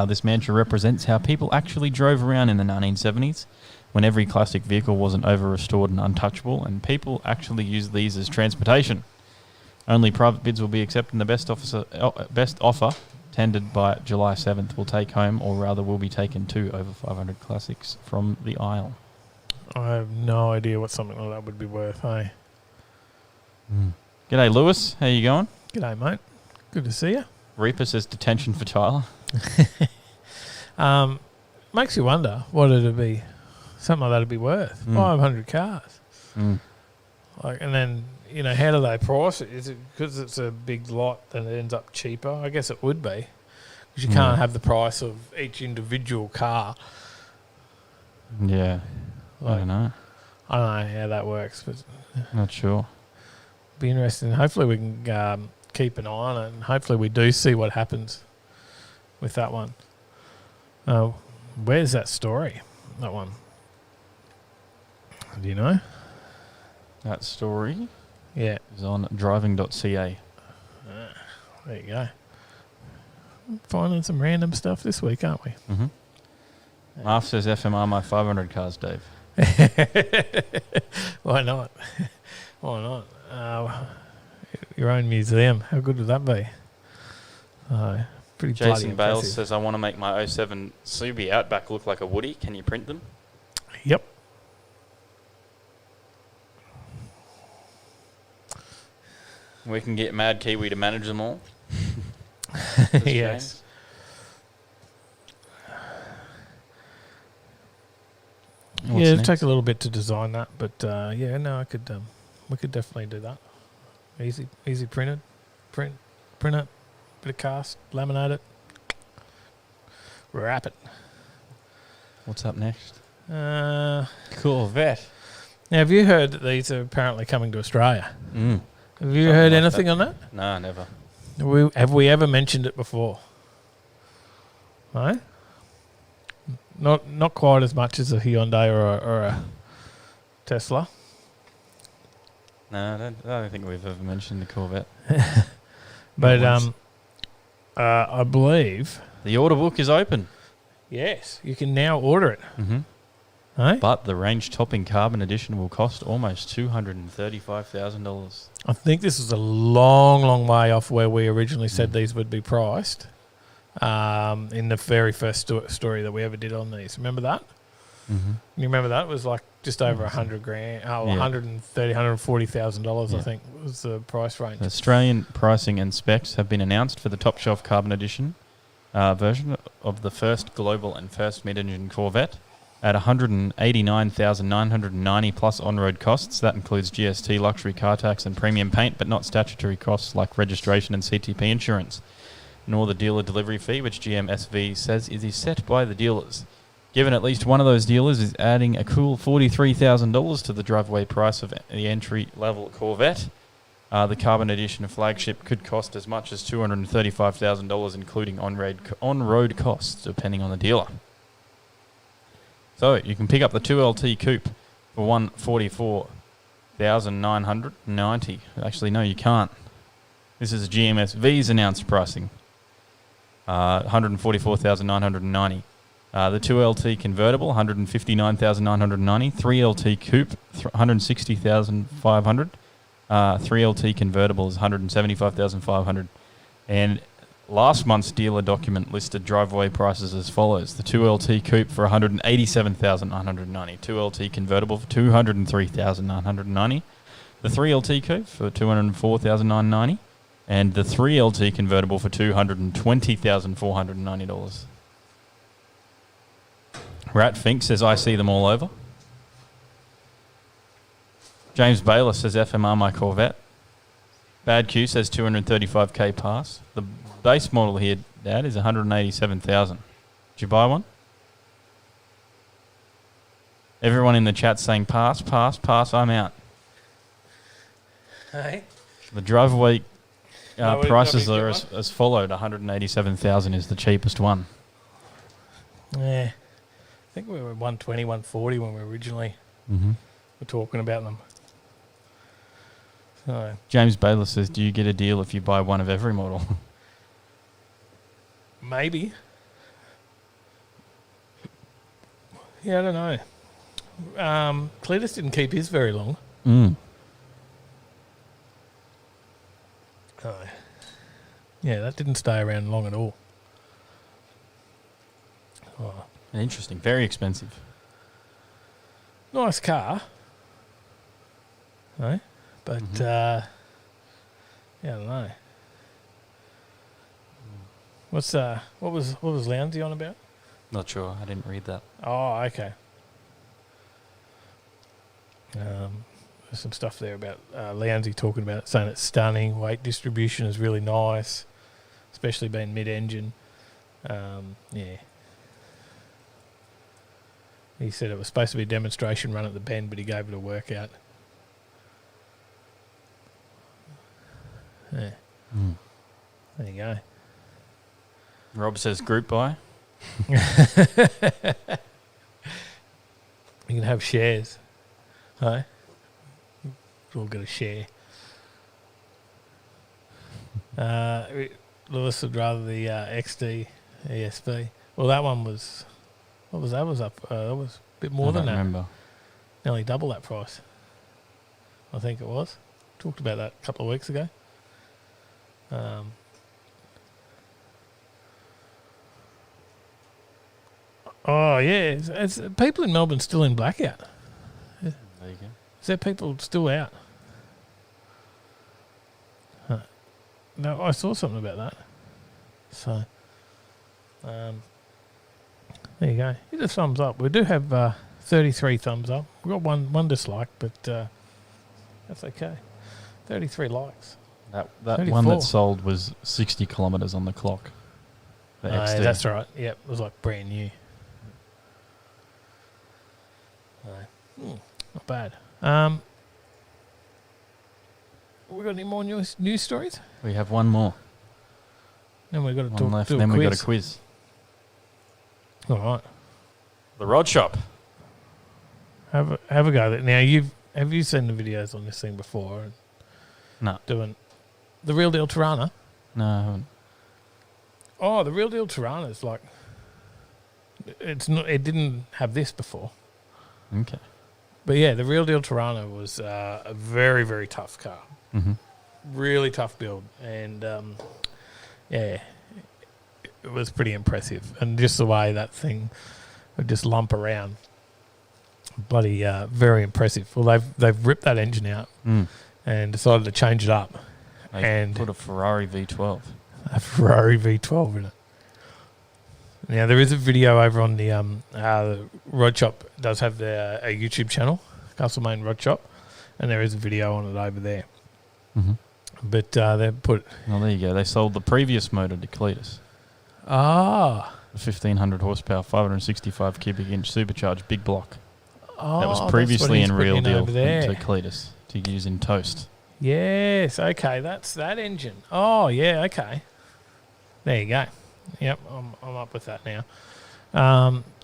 This mantra represents how people actually drove around in the 1970s, when every classic vehicle wasn't over-restored and untouchable, and people actually used these as transportation. Only private bids will be accepted, and the best offer tendered by July 7th will take home, or rather will be taken to, over 500 classics from the aisle. I have no idea what something like that would be worth, hey? G'day, Lewis. How you going? G'day, mate. Good to see you. Reaper says detention for Tyler. Makes you wonder what it'd be, something like that'd be worth. 500 cars. Like, and then, you know, how do they price it? Is it because it's a big lot that it ends up cheaper? I guess it would be. Because you can't have the price of each individual car. Yeah. Like, I don't know. I don't know how that works, but Not sure. be interesting. Hopefully we can keep an eye on it, and hopefully we do see what happens with that one. Where's that story? That one. Do you know? That story Yeah. is on driving.ca. There you go. Finding some random stuff this week, aren't we? Mm-hmm. Marf says FMR my 500 cars, Dave. Why not? Why not? Your own museum. How good would that be? Pretty bloody Jason Bales impressive. says, I want to make my 07 Subi Outback look like a Woody. Can you print them? Yep. We can get Mad Kiwi to manage them all. Yes. What's Yeah, it next? takes a little bit to design that, but yeah, no, I could. We could definitely do that. Easy printed, print it, bit of cast, laminate it, wrap it. What's up next? Corvette. Now, have you heard that these are apparently coming to Australia? Have you Something heard like anything that. on that? No, never. Have we ever mentioned it before? No. Not quite as much as a Hyundai or a Tesla. No, I don't think we've ever mentioned the Corvette. But once. I believe. The order book is open. Yes, you can now order it. Mm-hmm. Hey? But the range-topping carbon edition will cost almost $235,000. I think this is a long, long way off where we originally said these would be priced in the very first story that we ever did on these. Remember that? Mm-hmm. You remember that? It was like just over $100,000. Oh, Yeah. $140,000, Yeah. I think was the price range. Australian pricing and specs have been announced for the top-shelf carbon edition version of the first global and first mid-engine Corvette at $189,990 plus on-road costs. That includes GST, luxury car tax and premium paint, but not statutory costs like registration and CTP insurance, nor the dealer delivery fee, which GMSV says is set by the dealers. Given at least one of those dealers is adding a cool $43,000 to the driveway price of the entry-level Corvette, the Carbon Edition flagship could cost as much as $235,000, including on-road costs, depending on the dealer. So you can pick up the 2LT Coupe for $144,990. Actually, no, you can't. This is GMSV's announced pricing, $144,990. The 2LT convertible, $159,990. 3LT coupe, $160,500. 3LT convertible is $175,500. And last month's dealer document listed driveway prices as follows: the 2LT coupe for $187,990. 2LT convertible for $203,990. The 3LT coupe for $204,990. And the 3LT convertible for $220,490. Rat Fink says, I see them all over. James Baylor says, FMR my Corvette. Bad Q says 235k pass. The base model here, Dad, is 187,000. Did you buy one? Everyone in the chat saying pass, pass, pass, I'm out. Hey? The driveway prices nobody are get as followed. 187,000 is the cheapest one. Yeah. I think we were 120, 140 when we originally Mm-hmm. were talking about them. So, James Baylor says, do you get a deal if you buy one of every model? maybe. Yeah, I don't know. Cletus didn't keep his very long. Mm. Oh. Yeah, that didn't stay around long at all. Oh. Interesting. Very expensive. Nice car. No? But, yeah, I don't know. What was Lounsey on about? Not sure. I didn't read that. Oh, okay. There's some stuff there about Lounsey talking about it, saying it's stunning. Weight distribution is really nice, especially being mid-engine. Yeah. He said it was supposed to be a demonstration run at the bend, but he gave it a workout. Yeah. Mm. There you go. Rob says group buy. You can have shares. Hey? We'll get a share. Lewis would rather the XD ESP. Well, that one was... What was that? Was up? That was a bit more than that. I don't remember. Nearly double that price. I think it was. Talked about that a couple of weeks ago. Oh, yeah. It's people in Melbourne still in blackout. There you go. Is there people still out? No, I saw something about that. So, there you go. Hit a thumbs up. We do have 33 thumbs up. We've got one dislike, but that's okay. 33 likes. That 34. one that sold was 60 kilometres on the clock. The XD. That's right. Yep, it was like brand new. Not bad. We got any more news stories? We have one more. Then we've got to One talk. left. Do a Then quiz. we got a quiz. All right. The Rod Shop. Have a go. Now have you seen the videos on this thing before? No. Doing the real deal Tirana. No, I haven't. oh, the real deal Tirana's like, it's not. It didn't have this before. Okay. But yeah, the real deal Tirana was a very, very tough car. Mm-hmm. Really tough build, and yeah, it was pretty impressive. And just the way that thing would just lump around, bloody very impressive. Well, they've ripped that engine out and decided to change it up. They put a Ferrari V12. A Ferrari V12 in it. Now, there is a video over on the Rod Shop. Does have a YouTube channel, Castlemaine Rod Shop, and there is a video on it over there. Mm-hmm. But they put... Well, there you go. They sold the previous motor to Cletus. Ah. The 1,500 horsepower, 565 cubic inch supercharged big block. Oh, that was previously in Real Deal to Cletus to use in Toast. Yes, okay, that's that engine. Oh, yeah, okay. There you go. Yep, I'm up with that now.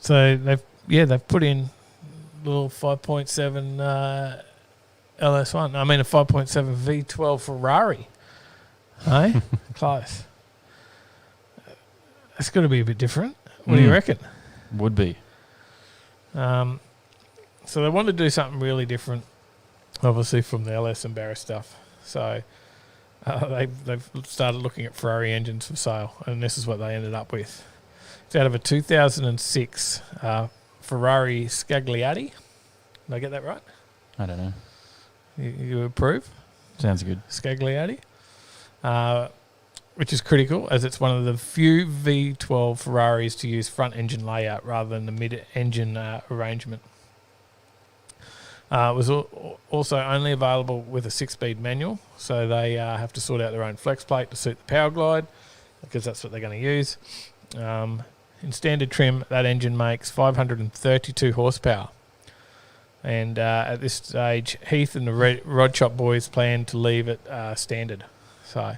So they've put in a little 5.7 LS1. I mean a 5.7 V12 Ferrari. Hey, close. It's got to be a bit different. What do you reckon? Would be. So they want to do something really different, obviously, from the LS and Barra stuff. So they've started looking at Ferrari engines for sale, and this is what they ended up with. It's out of a 2006 Ferrari Scagliati. Did I get that right? I don't know. You approve? Sounds good. Scagliati. Which is critical, as it's one of the few V12 Ferraris to use front engine layout rather than the mid-engine arrangement. It was also only available with a 6-speed manual, so they have to sort out their own flex plate to suit the Power Glide, because that's what they're going to use. In standard trim, that engine makes 532 horsepower. And at this stage, Heath and the Rod Shop boys plan to leave it standard. So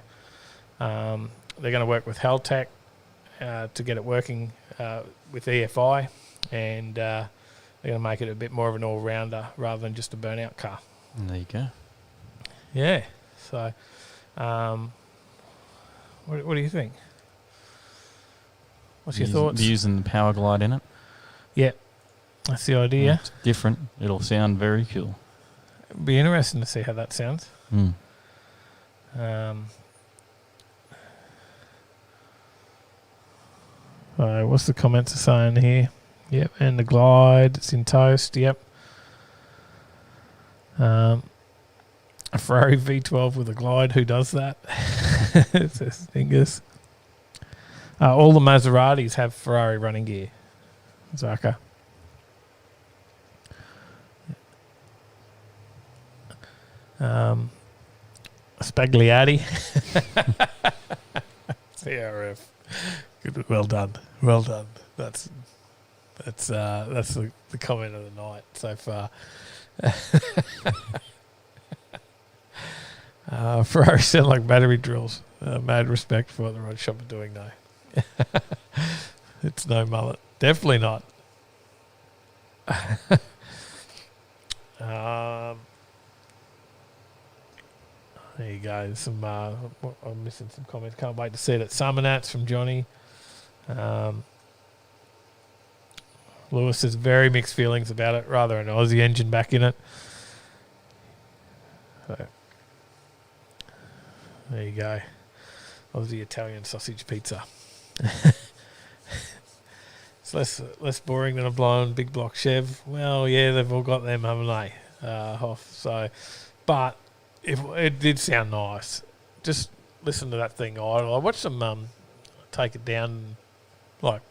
they're going to work with Haltech to get it working with EFI, and they're going to make it a bit more of an all-rounder rather than just a burnout car. And there you go. Yeah. So what do you think? What's your thoughts? Using the Power Glide in it? Yeah. That's the idea. It's different. It'll sound very cool. It'd be interesting to see how that sounds. What's the comments are saying here? Yep, and the Glide, it's in Toast, yep. A Ferrari V12 with a Glide, who does that? It says Dingus. All the Maseratis have Ferrari running gear. Zaka. Spagliati. CRF. Good, well done. Well done. That's the comment of the night so far. Ferrari sound like battery drills. Mad respect for what the Rod Shop are doing though. It's no mullet. Definitely not. There you go. Some I'm missing some comments. Can't wait to see it at Summonats from Johnny. Lewis has very mixed feelings about it. Rather an Aussie engine back in it. So, there you go. Aussie Italian sausage pizza. It's less boring than a blown big block Chev. Well, yeah, they've all got them, haven't they? Hoff. So, but it did sound nice. Just listen to that thing idle. I watched them take it down, like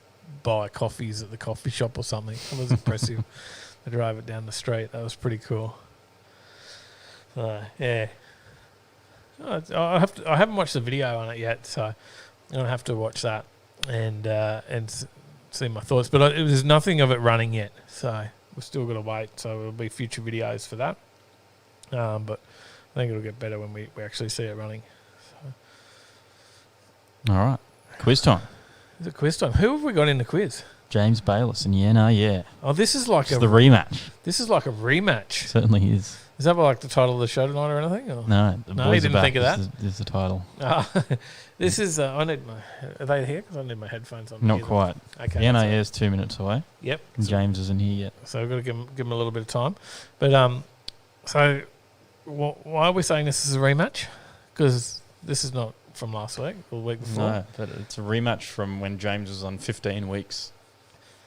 buy coffees at the coffee shop or something. It was impressive. They drove it down the street. That was pretty cool. Yeah. I haven't watched the video on it yet, so I'm gonna have to watch that and see my thoughts. But there's nothing of it running yet, so we've still got to wait. So there'll be future videos for that. But I think it'll get better when we actually see it running. So. All right, quiz time. Is it quiz time? Who have we got in the quiz? James Bayless and yeah. Oh, this is like It's the rematch. This is like a rematch. Certainly is. Is that like the title of the show tonight or anything? Or? No, the No, boys you are didn't back. think of that? This is the title. This is. I need my. Are they here? Because I need my headphones on. to Not hear them. quite. Okay. The that's NAS 2 minutes away. all. Yep. And James isn't here yet. So I've got to give him a little bit of time. But so why are we saying this is a rematch? Because this is not from last week or the week before. No, but it's a rematch from when James was on 15 weeks,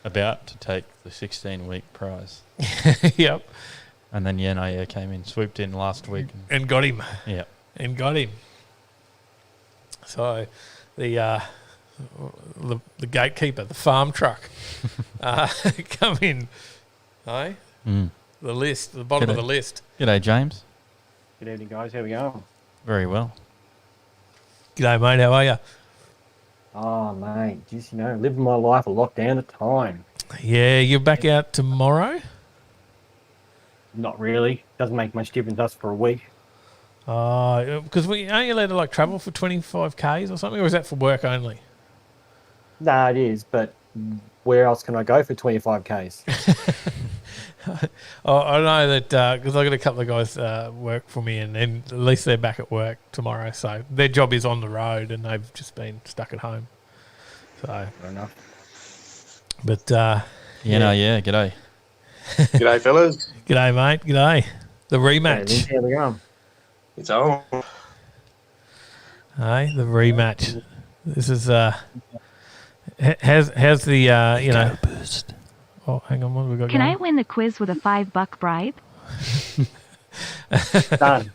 about to take the 16-week prize. Yep. And then yeah came in, swooped in last week. And got him. Yeah. And got him. So the gatekeeper, the farm truck, come in. Hey? Mm. The list, the bottom of G'day. the list. G'day, James. Good evening, guys. How we going? Very well. G'day, mate. How are you? Oh, mate. Just, living my life a lockdown at a time. Yeah, you're back out tomorrow? Not really. Doesn't make much difference to us for a week. Because aren't you allowed to travel for 25Ks or something, or is that for work only? Nah, it is, but where else can I go for 25Ks? I know that because I've got a couple of guys work for me, and at least they're back at work tomorrow. So their job is on the road, and they've just been stuck at home. So Fair enough. But G'day. G'day, fellas. G'day, mate. G'day. The Hey, rematch. Lindsay, how we going? It's on. Hey, the rematch. This is has the Boost. Oh, hang on, what have we got? Can I going? win the quiz with a $5 bribe? Done.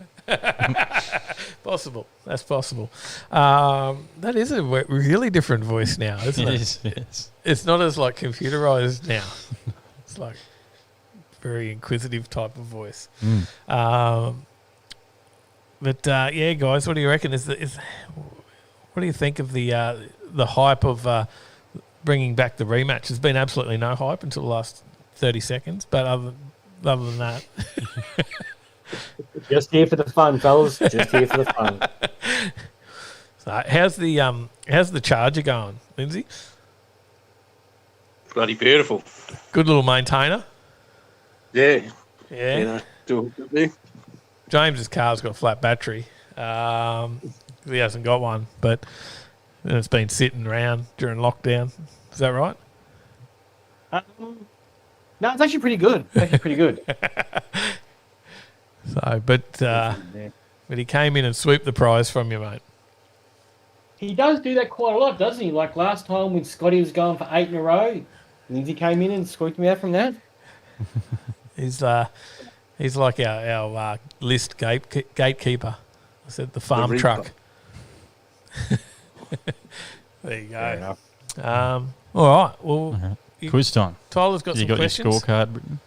Possible. That's possible. That is a really different voice now, isn't it? It is, yes. It's not as computerized now. It's like very inquisitive type of voice. Mm. But yeah, guys, what do you reckon? What do you think of the hype of bringing back the rematch? There's been absolutely no hype until the last 30 seconds, but other than that, Just here for the fun, fellas. Just here for the fun. so how's the Charger going, Lindsay? Bloody beautiful. Good little maintainer. Yeah. Yeah. Do a good bit. James's car's got a flat battery. He hasn't got one, but it's been sitting around during lockdown. Is that right? No, it's actually pretty good. So, but he came in and swooped the prize from you, mate. He does do that quite a lot, doesn't he? Like last time when Scotty was going for 8 in a row, Lindsay came in and scooped me out from that. He's like our list gatekeeper. I said the farm Reaper. truck. There you Fair go. enough. All right. Well, Okay. you- Quiz time. Tyler's got You some got questions. your scorecard written?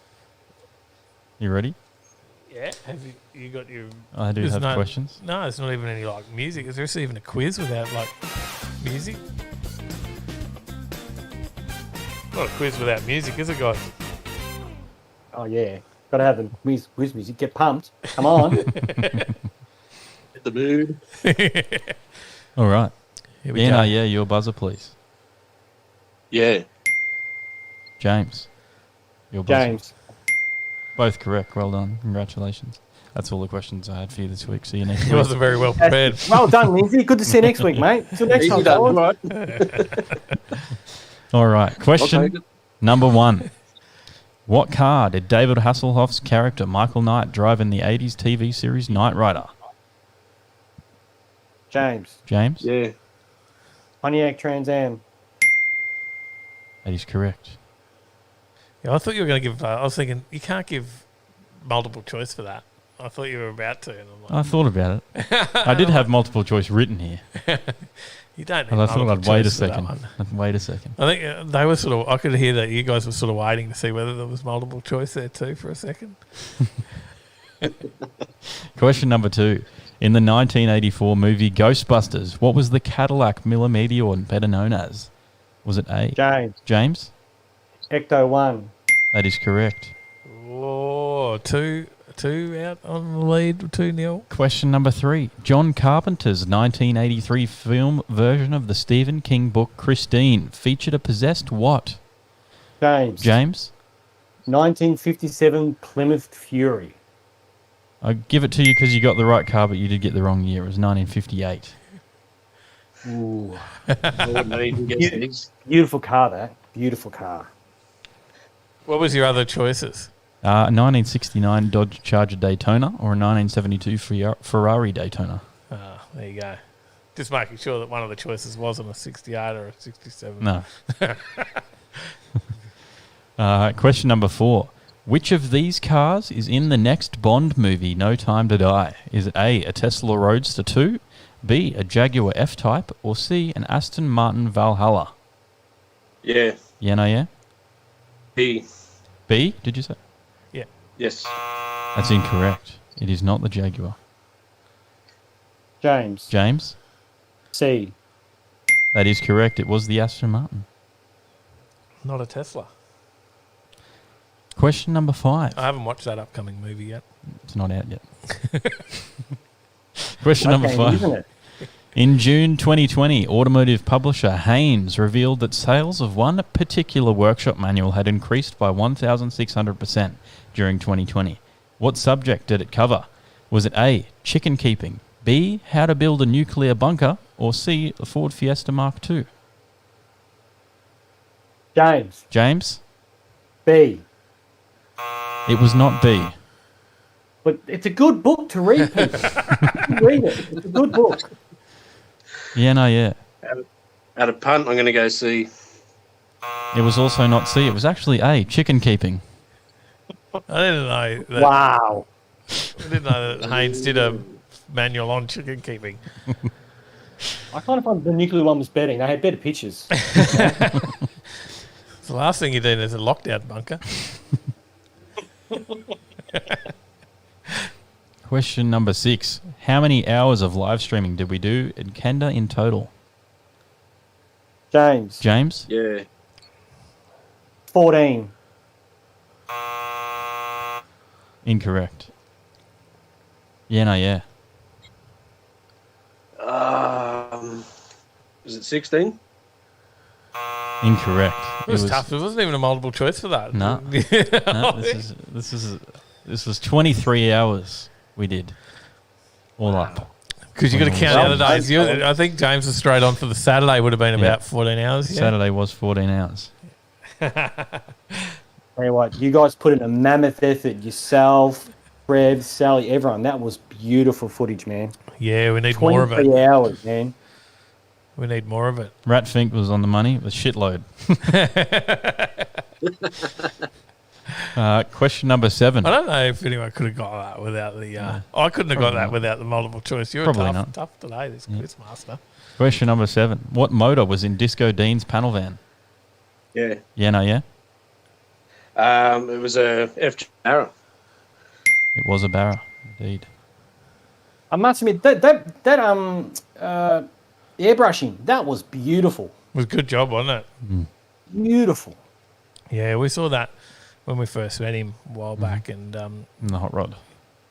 You ready? Yeah. Have you got your? I do There's have no- questions. No, it's not even any music. Is there even a quiz without music? Not a quiz without music, is it, guys? Oh, yeah. Got to have the whiz music. Get pumped. Come on. Hit the mood. All right. Here we go. Yeah, your buzzer, please. Yeah. James. Your buzzer. James. Both correct. Well done. Congratulations. That's all the questions I had for you this week. See you next He week. wasn't very well prepared. Well done, Lindsay. Good to see you next week, mate. Till next time, Easy done, fellas. right? All right. I'll take Question it. number 1. What car did David Hasselhoff's character Michael Knight drive in the 80s TV series Knight Rider? James. James? Yeah. Pontiac Trans Am. That is correct. Yeah, I thought you were going to give. I was thinking you can't give multiple choice for that. I thought you were about to. And I'm like, I thought about it. I did have multiple choice written here. you don't. Need But I thought multiple I'd wait a choice for that second. one. I'd wait a second. I think they were sort of. I could hear that you guys were sort of waiting to see whether there was multiple choice there too for a second. Question number 2. In the 1984 movie Ghostbusters, what was the Cadillac Millimeteor better known as? Was it A? James. James? Ecto 1. That is correct. Oh, two out on the lead, 2-0. Question number 3. John Carpenter's 1983 film version of the Stephen King book Christine featured a possessed what? James? 1957 Plymouth Fury. I give it to you because you got the right car, but you did get the wrong year. It was 1958. Ooh. I wouldn't even guess these. Beautiful car, that. Beautiful car. What was your other choices? 1969 Dodge Charger Daytona or a 1972 Ferrari Daytona. There you go. Just making sure that one of the choices wasn't a 68 or a 67. No. Question number 4. Which of these cars is in the next Bond movie, No Time to Die? Is it A, a Tesla Roadster 2, B, a Jaguar F-Type, or C, an Aston Martin Valhalla? Yeah. Yeah, no, yeah? B. B, did you say? Yes. That's incorrect. It is not the Jaguar. James. C. That is correct. It was the Aston Martin. Not a Tesla. Question number 5. I haven't watched that upcoming movie yet. It's not out yet. Question number Okay, 5. isn't it? In June 2020, automotive publisher Haynes revealed that sales of one particular workshop manual had increased by 1,600% during 2020. What subject did it cover? Was it A, chicken keeping, B, how to build a nuclear bunker, or C, the Ford Fiesta Mark II? James? B. It was not B. But it's a good book to read, people. Read it. It's a good book. Yeah, no, yeah. At a punt, I'm going to go C. It was also not C. It was actually A, chicken keeping. I didn't know that. Wow. I didn't know that Haynes did a manual on chicken keeping. I kind of thought the nuclear one was better. They had better pictures. It's the last thing you need is a lockdown bunker. Question number 6. How many hours of live streaming did we do at Kenda in total? James? Yeah. 14. Incorrect. Yeah, no, yeah. Was it 16? Incorrect. It was tough. There wasn't even a multiple choice for that. No. No, this was 23 hours we did. All up. Because you got to count the other days. I think James was straight on for the Saturday. Would have been about 14 hours. Yeah? Saturday was 14 hours. Tell you what, you guys put in a mammoth effort. Yourself, Trev, Sally, everyone. That was beautiful footage, man. Yeah, we need more of it. 23 hours, man. We need more of it. Ratfink was on the money with shitload. Question number 7. I don't know if anyone could have got that without the... I couldn't have got that without the multiple choice. You were tough today, this quiz master. Question number 7. What motor was in Disco Dean's panel van? Yeah. Yeah, no, yeah? It was a FJ Arrow. It was a Barra, indeed. I must admit, that airbrushing, that was beautiful. It was a good job, wasn't it? Mm. Beautiful. Yeah, we saw that when we first met him a while back. And in the hot rod.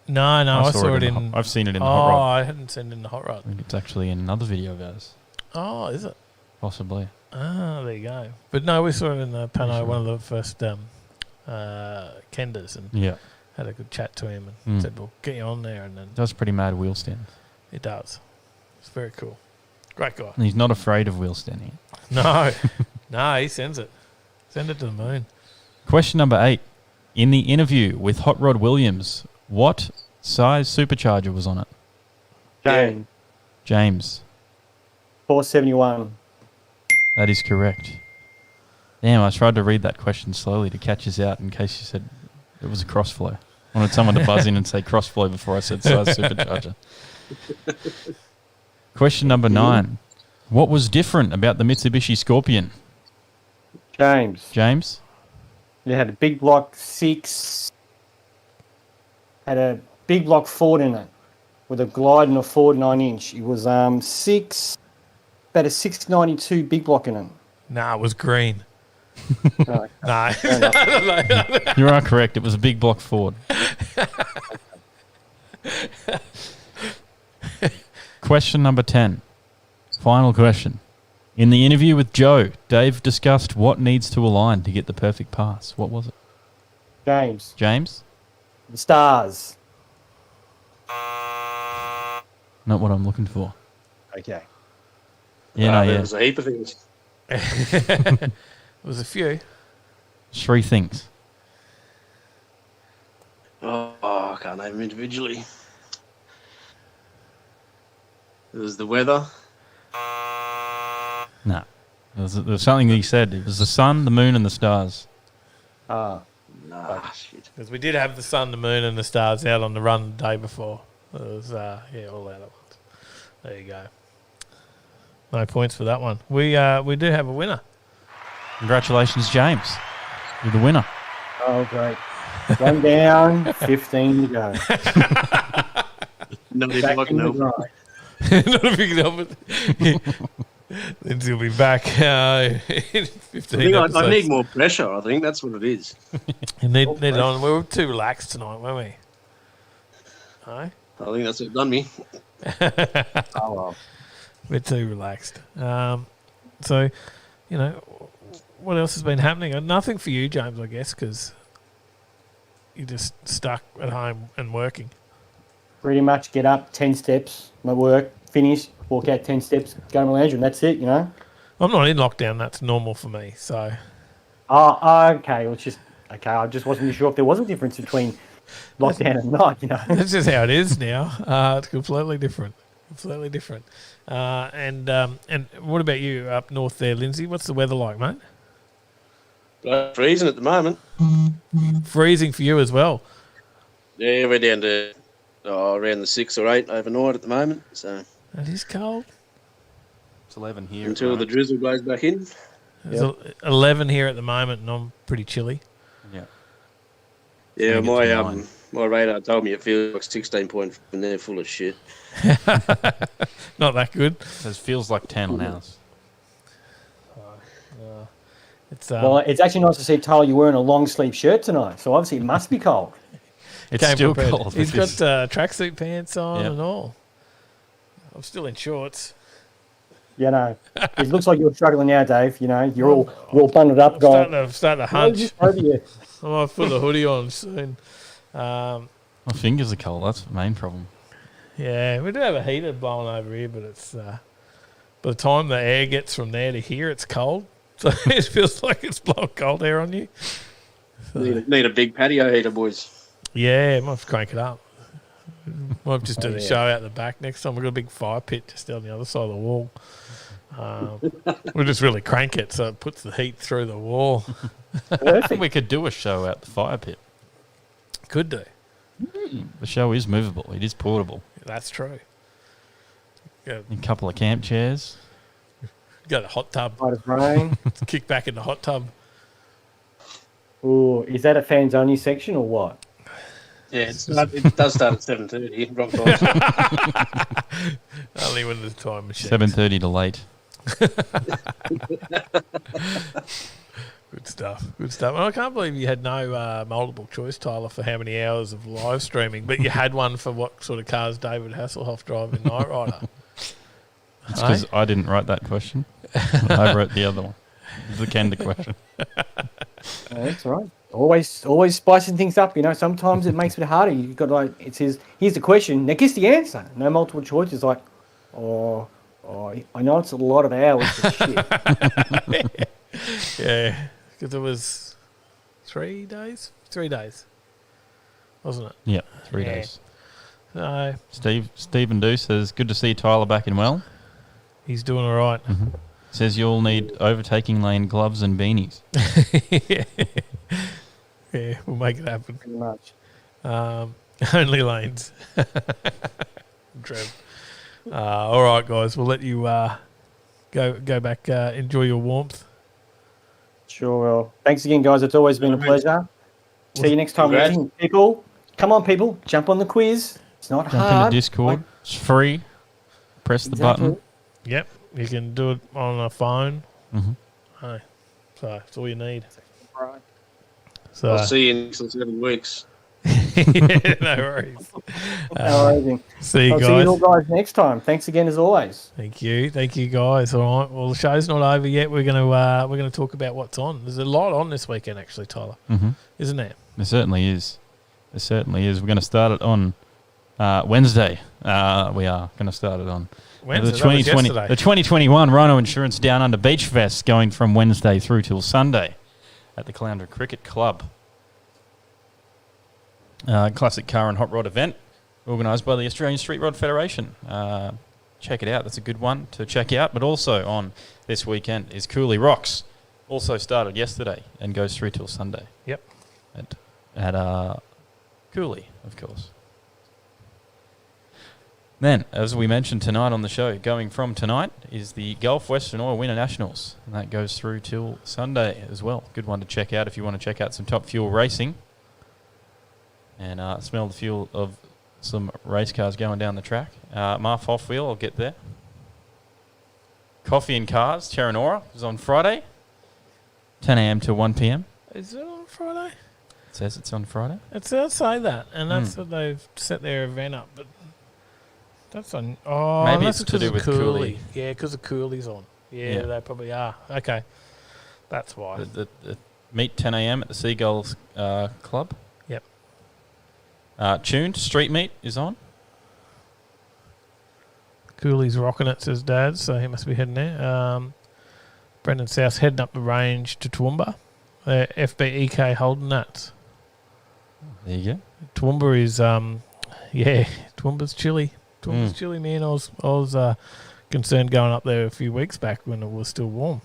No, I saw it in... I've seen it in the hot rod. Oh, I hadn't seen it in the hot rod. I think it's actually in another video of ours. Oh, is it? Possibly. Ah, there you go. But no, we saw it in the Pano, one of the first Kenders, and had a good chat to him and said, "Well, get you on there." And then it does pretty mad wheel stand. It does. It's very cool. Great guy. And he's not afraid of wheel standing. No, he sends it. Send it to the moon. Question number 8. In the interview with Hot Rod Williams, what size supercharger was on it? James. 471. That is correct. Damn, I tried to read that question slowly to catch us out in case you said it was a crossflow. I wanted someone to buzz in and say crossflow before I said size supercharger. Question number 9. What was different about the Mitsubishi Scorpion? James. It had a big block 6. Had a big block Ford in it with a glide and a Ford 9-inch. It was about a 692 big block in it. Nah, it was green. No. You are correct. It was a big block Ford. Question number 10. Final question. In the interview with Joe, Dave discussed what needs to align to get the perfect pass. What was it? James. James? The stars. Not what I'm looking for. Okay. Yeah, There was a heap of things. There was a few. 3 things. Oh, I can't name them individually. It was the weather. No. There was something he said. It was the sun, the moon, and the stars. Ah. Nah, shit. Because we did have the sun, the moon, and the stars out on the run the day before. It was, all out at once. There you go. No points for that one. We do have a winner. Congratulations, James. You're the winner. Oh, great. 1 down, 15 to go. Nobody Back fucking in the know. grind. Not a big number. Lindsay will be back in 15 I episodes. need more pressure. I think that's what it is. You need it on. We were too relaxed tonight, weren't we? Aye? I think that's what done me. Oh, well. We're too relaxed. So, what else has been happening? Nothing for you, James, I guess, because you're just stuck at home and working. Pretty much get up 10 steps, my work, finish, walk out 10 steps, go to my lounge room. That's it, I'm not in lockdown. That's normal for me. So, Oh, okay. Well, it's just, okay. I just wasn't sure if there was a difference between lockdown and not, that's just how it is now. It's completely different. Completely different. And what about you up north there, Lindsay? What's the weather like, mate? Freezing at the moment. Freezing for you as well. Yeah, we're down to around the 6 or 8 overnight at the moment. So It is cold. It's 11 here. until the drizzle goes back in. There's 11 here at the moment, and I'm pretty chilly. Yeah. Yeah, Gonna get to my 9. my radar told me it feels like 16.5 and they're full of shit. Not that good. It feels like 10 on ours. It's Well, it's actually nice to see, Tyler, you're wearing a long sleeve shirt tonight. So obviously it must be cold. It's came still prepared. cold. He's got tracksuit pants on Yep. and all. I'm still in shorts. It looks like you're struggling now, Dave. You're all bundled up, going. I'm starting to hunch. Over you. I might put the hoodie on soon. My fingers are cold. That's the main problem. Yeah, we do have a heater blowing over here, but it's by the time the air gets from there to here, it's cold. So it feels like it's blowing cold air on you. Need a big patio heater, boys. Yeah, might have to crank it up. Might just do the show out the back next time. We've got a big fire pit just down the other side of the wall. We'll just really crank it so it puts the heat through the wall. I think we could do a show out the fire pit. Could do. The show is movable. It is portable. That's true. A couple of camp chairs. Got a hot tub. Might as rain. Kick back in the hot tub. Ooh, is that a fans only section or what? Yeah, it does start at 7:30. Wrong time. Only when the time machine. 7:30 to late. Good stuff. Good stuff. And I can't believe you had no multiple choice, Tyler, for how many hours of live streaming, but you had one for what sort of cars David Hasselhoff drive in Night Rider. It's because I didn't write that question. I wrote the other one. The Kenda question. That's right. Always spicing things up. Sometimes it makes it harder. You've got it says, here's the question. Now guess the answer. No multiple choice. It's like, I know it's a lot of hours, but shit. Yeah, because it was 3 days. 3 days, wasn't it? Yeah, 3 days. No, Stephen Do says, good to see Tyler back and well. he's doing all right. Mm-hmm. Says you'll need overtaking lane gloves and beanies. Yeah, we'll make it happen. Pretty much. Only lanes. Trev. All right, guys. We'll let you go back. Enjoy your warmth. Sure will. Thanks again, guys. It's always been a pleasure. See you next time. Congrats. People, come on, people. Jump on the quiz. It's not Jump hard. into Discord. It's free. Press the button. Yep, you can do it on a phone. Mm-hmm. Hey, so that's all you need. Right. So I'll see you in 6 or 7 weeks. Yeah, no worries. Amazing. See you I'll see you all guys. guys next time. Thanks again as always. Thank you, guys. All right. Well, the show's not over yet. We're gonna talk about what's on. There's a lot on this weekend, actually, Tyler. Isn't there? There certainly is. There certainly is. We're going to start it on Wednesday. We are going to start it on Wednesday. the That was 2020, yesterday. the 2021 Rhino Insurance Down Under Beach Fest, going from Wednesday through till Sunday at the Caloundra Cricket Club. Classic car and hot rod event organised by the Australian Street Rod Federation. Check it out. That's a good one to check out. But also on this weekend is Cooley Rocks. Also started yesterday and goes through till Sunday. Yep. At Cooley, of course. Then, as we mentioned tonight on the show, going from tonight is the Gulf Western Oil Winter Nationals. And that goes through till Sunday as well. Good one to check out if you want to check out some top fuel racing. And smell the fuel of some race cars going down the track. Marf Hoffwheel, I'll get there. Coffee and Cars, Terranora, is on Friday, 10 a.m. till 1 p.m. Is it on Friday? It says it's on Friday. It does say that, and that's what they've set their event up. But that's on. Oh, Maybe that's it's to do because with of Cooley. Yeah, because of Cooley's on. Yeah, they probably are. Okay, that's why. The meet 10 a.m. at the Seagulls Club. Yep. Tuned Street Meet is on. Cooley's rocking it, says Dad, so he must be heading there. Brendan South's heading up the range to Toowoomba. FBEK holding that. There you go. Toowoomba is, Toowoomba's chilly. Toowoomba's chilly, man. I was concerned going up there a few weeks back when it was still warm.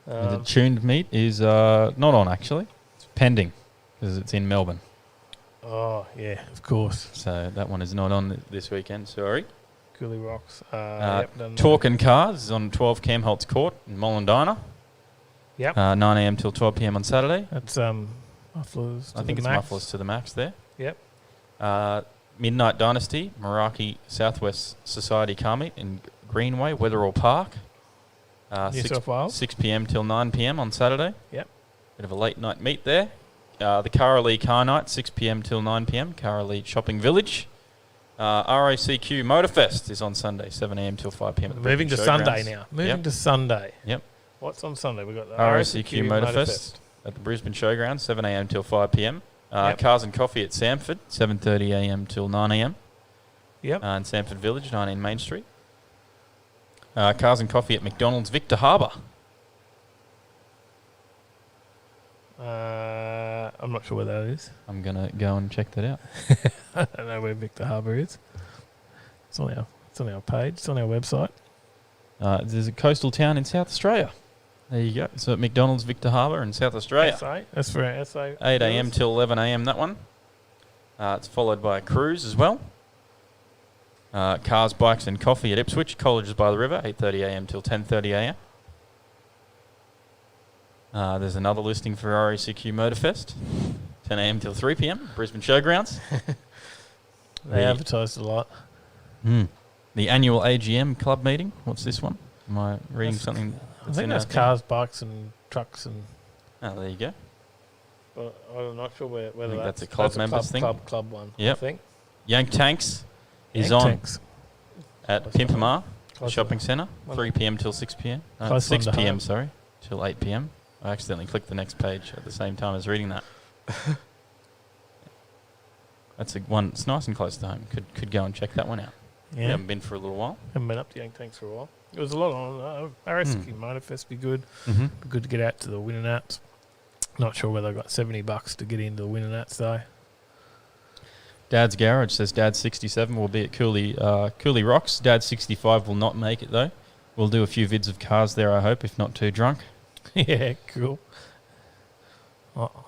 The Tuned Meet is not on, actually. It's pending because it's in Melbourne. Oh, yeah, of course. So that one is not on this weekend, sorry. Cooley Rocks. Talk and Cars is on 12 Camholtz Court in Mollendina. Yep. 9 a.m. till 12 p.m. on Saturday. That's mufflers to I think the it's max. mufflers to the max there. Yep. Midnight Dynasty, Meraki Southwest Society Car Meet in Greenway, Wetherall Park. New South Wales. 6 p.m. till 9 p.m. on Saturday. Yep. Bit of a late night meet there. The Karalee Car Night, 6 p.m. till 9 p.m. Karalee Shopping Village. RACQ Motorfest is on Sunday, 7 a.m. till 5 p.m. at the Moving to Brisbane Sunday Showgrounds. now. Moving to Sunday. Yep. What's on Sunday? We've got the RACQ Motorfest at the Brisbane Showgrounds, 7 a.m. till 5 p.m. Cars and Coffee at Samford, 7:30 a.m. till 9 a.m. Yep. In Samford Village, 19 Main Street. Cars and Coffee at McDonald's Victor Harbour. I'm not sure where that is. I'm going to go and check that out. I don't know where Victor Harbour is. It's on our page. It's on our website. There's a coastal town in South Australia. There you go. So at McDonald's Victor Harbour in South Australia. SA. That's for our SA. 8 a.m. till 11 a.m. that one. It's followed by a cruise as well. Cars, Bikes and Coffee at Ipswich, Colleges by the River, 8:30 a.m. till 10:30 a.m. There's another listing for RACQ Motorfest, 10 a.m. till 3 p.m. Brisbane Showgrounds. They advertised a lot. The annual AGM club meeting. What's this one? Am I reading something? I think that's cars, bikes, and trucks, and. Oh, there you go. But I'm not sure whether think that's a club members thing. Club one. Yep. I think. Yank Tanks is Yank on Tanks. at Close Pimpamar Close Shopping Centre, one. 3 p.m. till 6 p.m. Close 6 one to p.m. home. Sorry, till 8 p.m. I accidentally clicked the next page at the same time as reading that. That's a one. It's nice and close to home. Could go and check that one out. Yeah. We haven't been for a little while. Haven't been up to Yank Tanks for a while. There was a lot on. RACQ Motorfest be good. Mm-hmm. Be good to get out to the Winter Nats. Not sure whether I got $70 to get into the Winter Nats though. Dad's Garage says Dad's 67 will be at Cooley Rocks. Dad's 65 will not make it though. We'll do a few vids of cars there, I hope, if not too drunk. Yeah, cool. Well,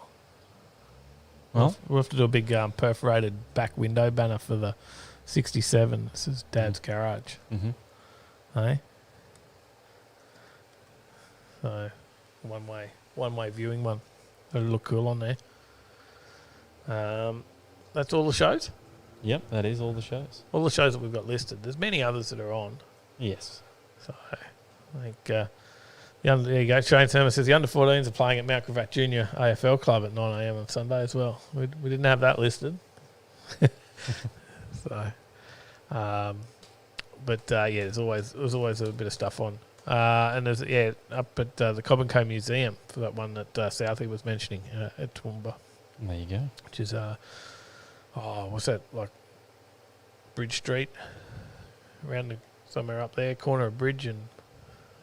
we'll have to do a big perforated back window banner for the 67. This is Dad's Garage. mm-hmm. Hey? So, one way viewing one. It'll look cool on there. That's all the shows? Yep, that is all the shows. All the shows that we've got listed. There's many others that are on. Yes. So, I think There you go. Shane Sermon says the under-14s are playing at Mount Gravatt Junior AFL Club at 9 a.m. on Sunday as well. We didn't have that listed. So, there's always a bit of stuff on. And there's up at the Cobb & Co Museum for that one that Southie was mentioning at Toowoomba. There you go. Which is what's that, like Bridge Street, around somewhere up there, corner of Bridge and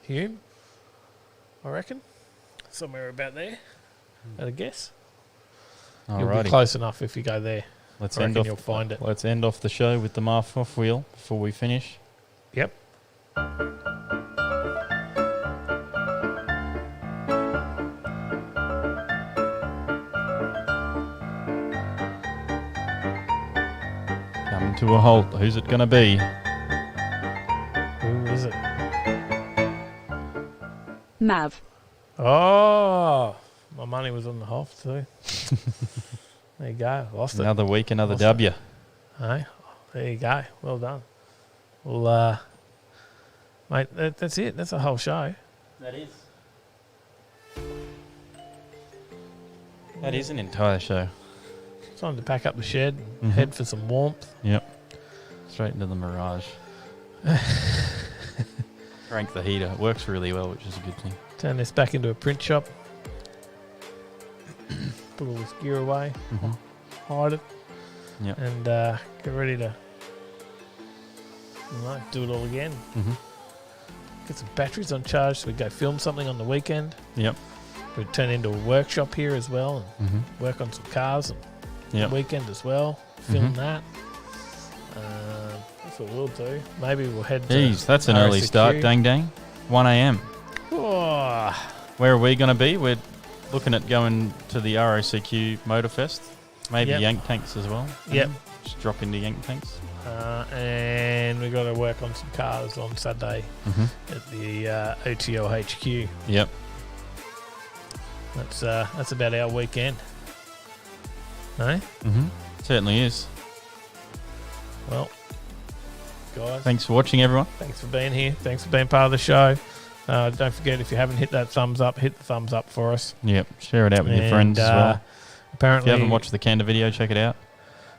Hume, I reckon, somewhere about there. At a guess. You'll be close enough if you go there. You'll find it. Let's end off the show with the Marf off wheel before we finish. Yep. Coming to a halt. Who's it going to be? Who is it? Mav. Oh, my money was on the Hoff too. There you go. Lost it. Another week, another W. Hey, there you go. Well done. Well, mate, that's it. That's the whole show. That is an entire show. It's time to pack up the shed and head for some warmth. Yep. Straight into the Mirage. Crank the heater. It works really well, which is a good thing. Turn this back into a print shop. Put all this gear away. Hide it. Yep. And get ready to do it all again. Get some batteries on charge so we go film something on the weekend. Yep. We turn into a workshop here as well and work on some cars and the weekend as well. Film that. That's what we'll do. Maybe we'll head to Jeez, that's an early start. Dang. 1 a.m. Oh. Where are we going to be? We're looking at going to the ROCQ Motorfest. Maybe Yank Tanks as well. Yep. Just drop into Yank Tanks. And we've got to work on some cars on Saturday at the OTL HQ. Yep. That's about our weekend. No? Certainly is. Well, guys. Thanks for watching, everyone. Thanks for being here. Thanks for being part of the show. Don't forget, if you haven't hit that thumbs up, hit the thumbs up for us. Yep. Share it out with your friends as well. Apparently, if you haven't watched the Canada video, check it out.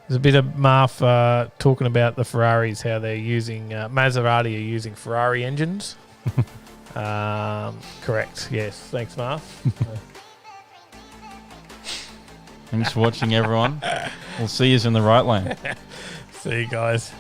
There's a bit of Marf talking about the Ferraris, how they're using Maserati are using Ferrari engines. Correct. Yes. Thanks, Marf. Thanks for watching, everyone. We'll see you in the right lane. See you guys.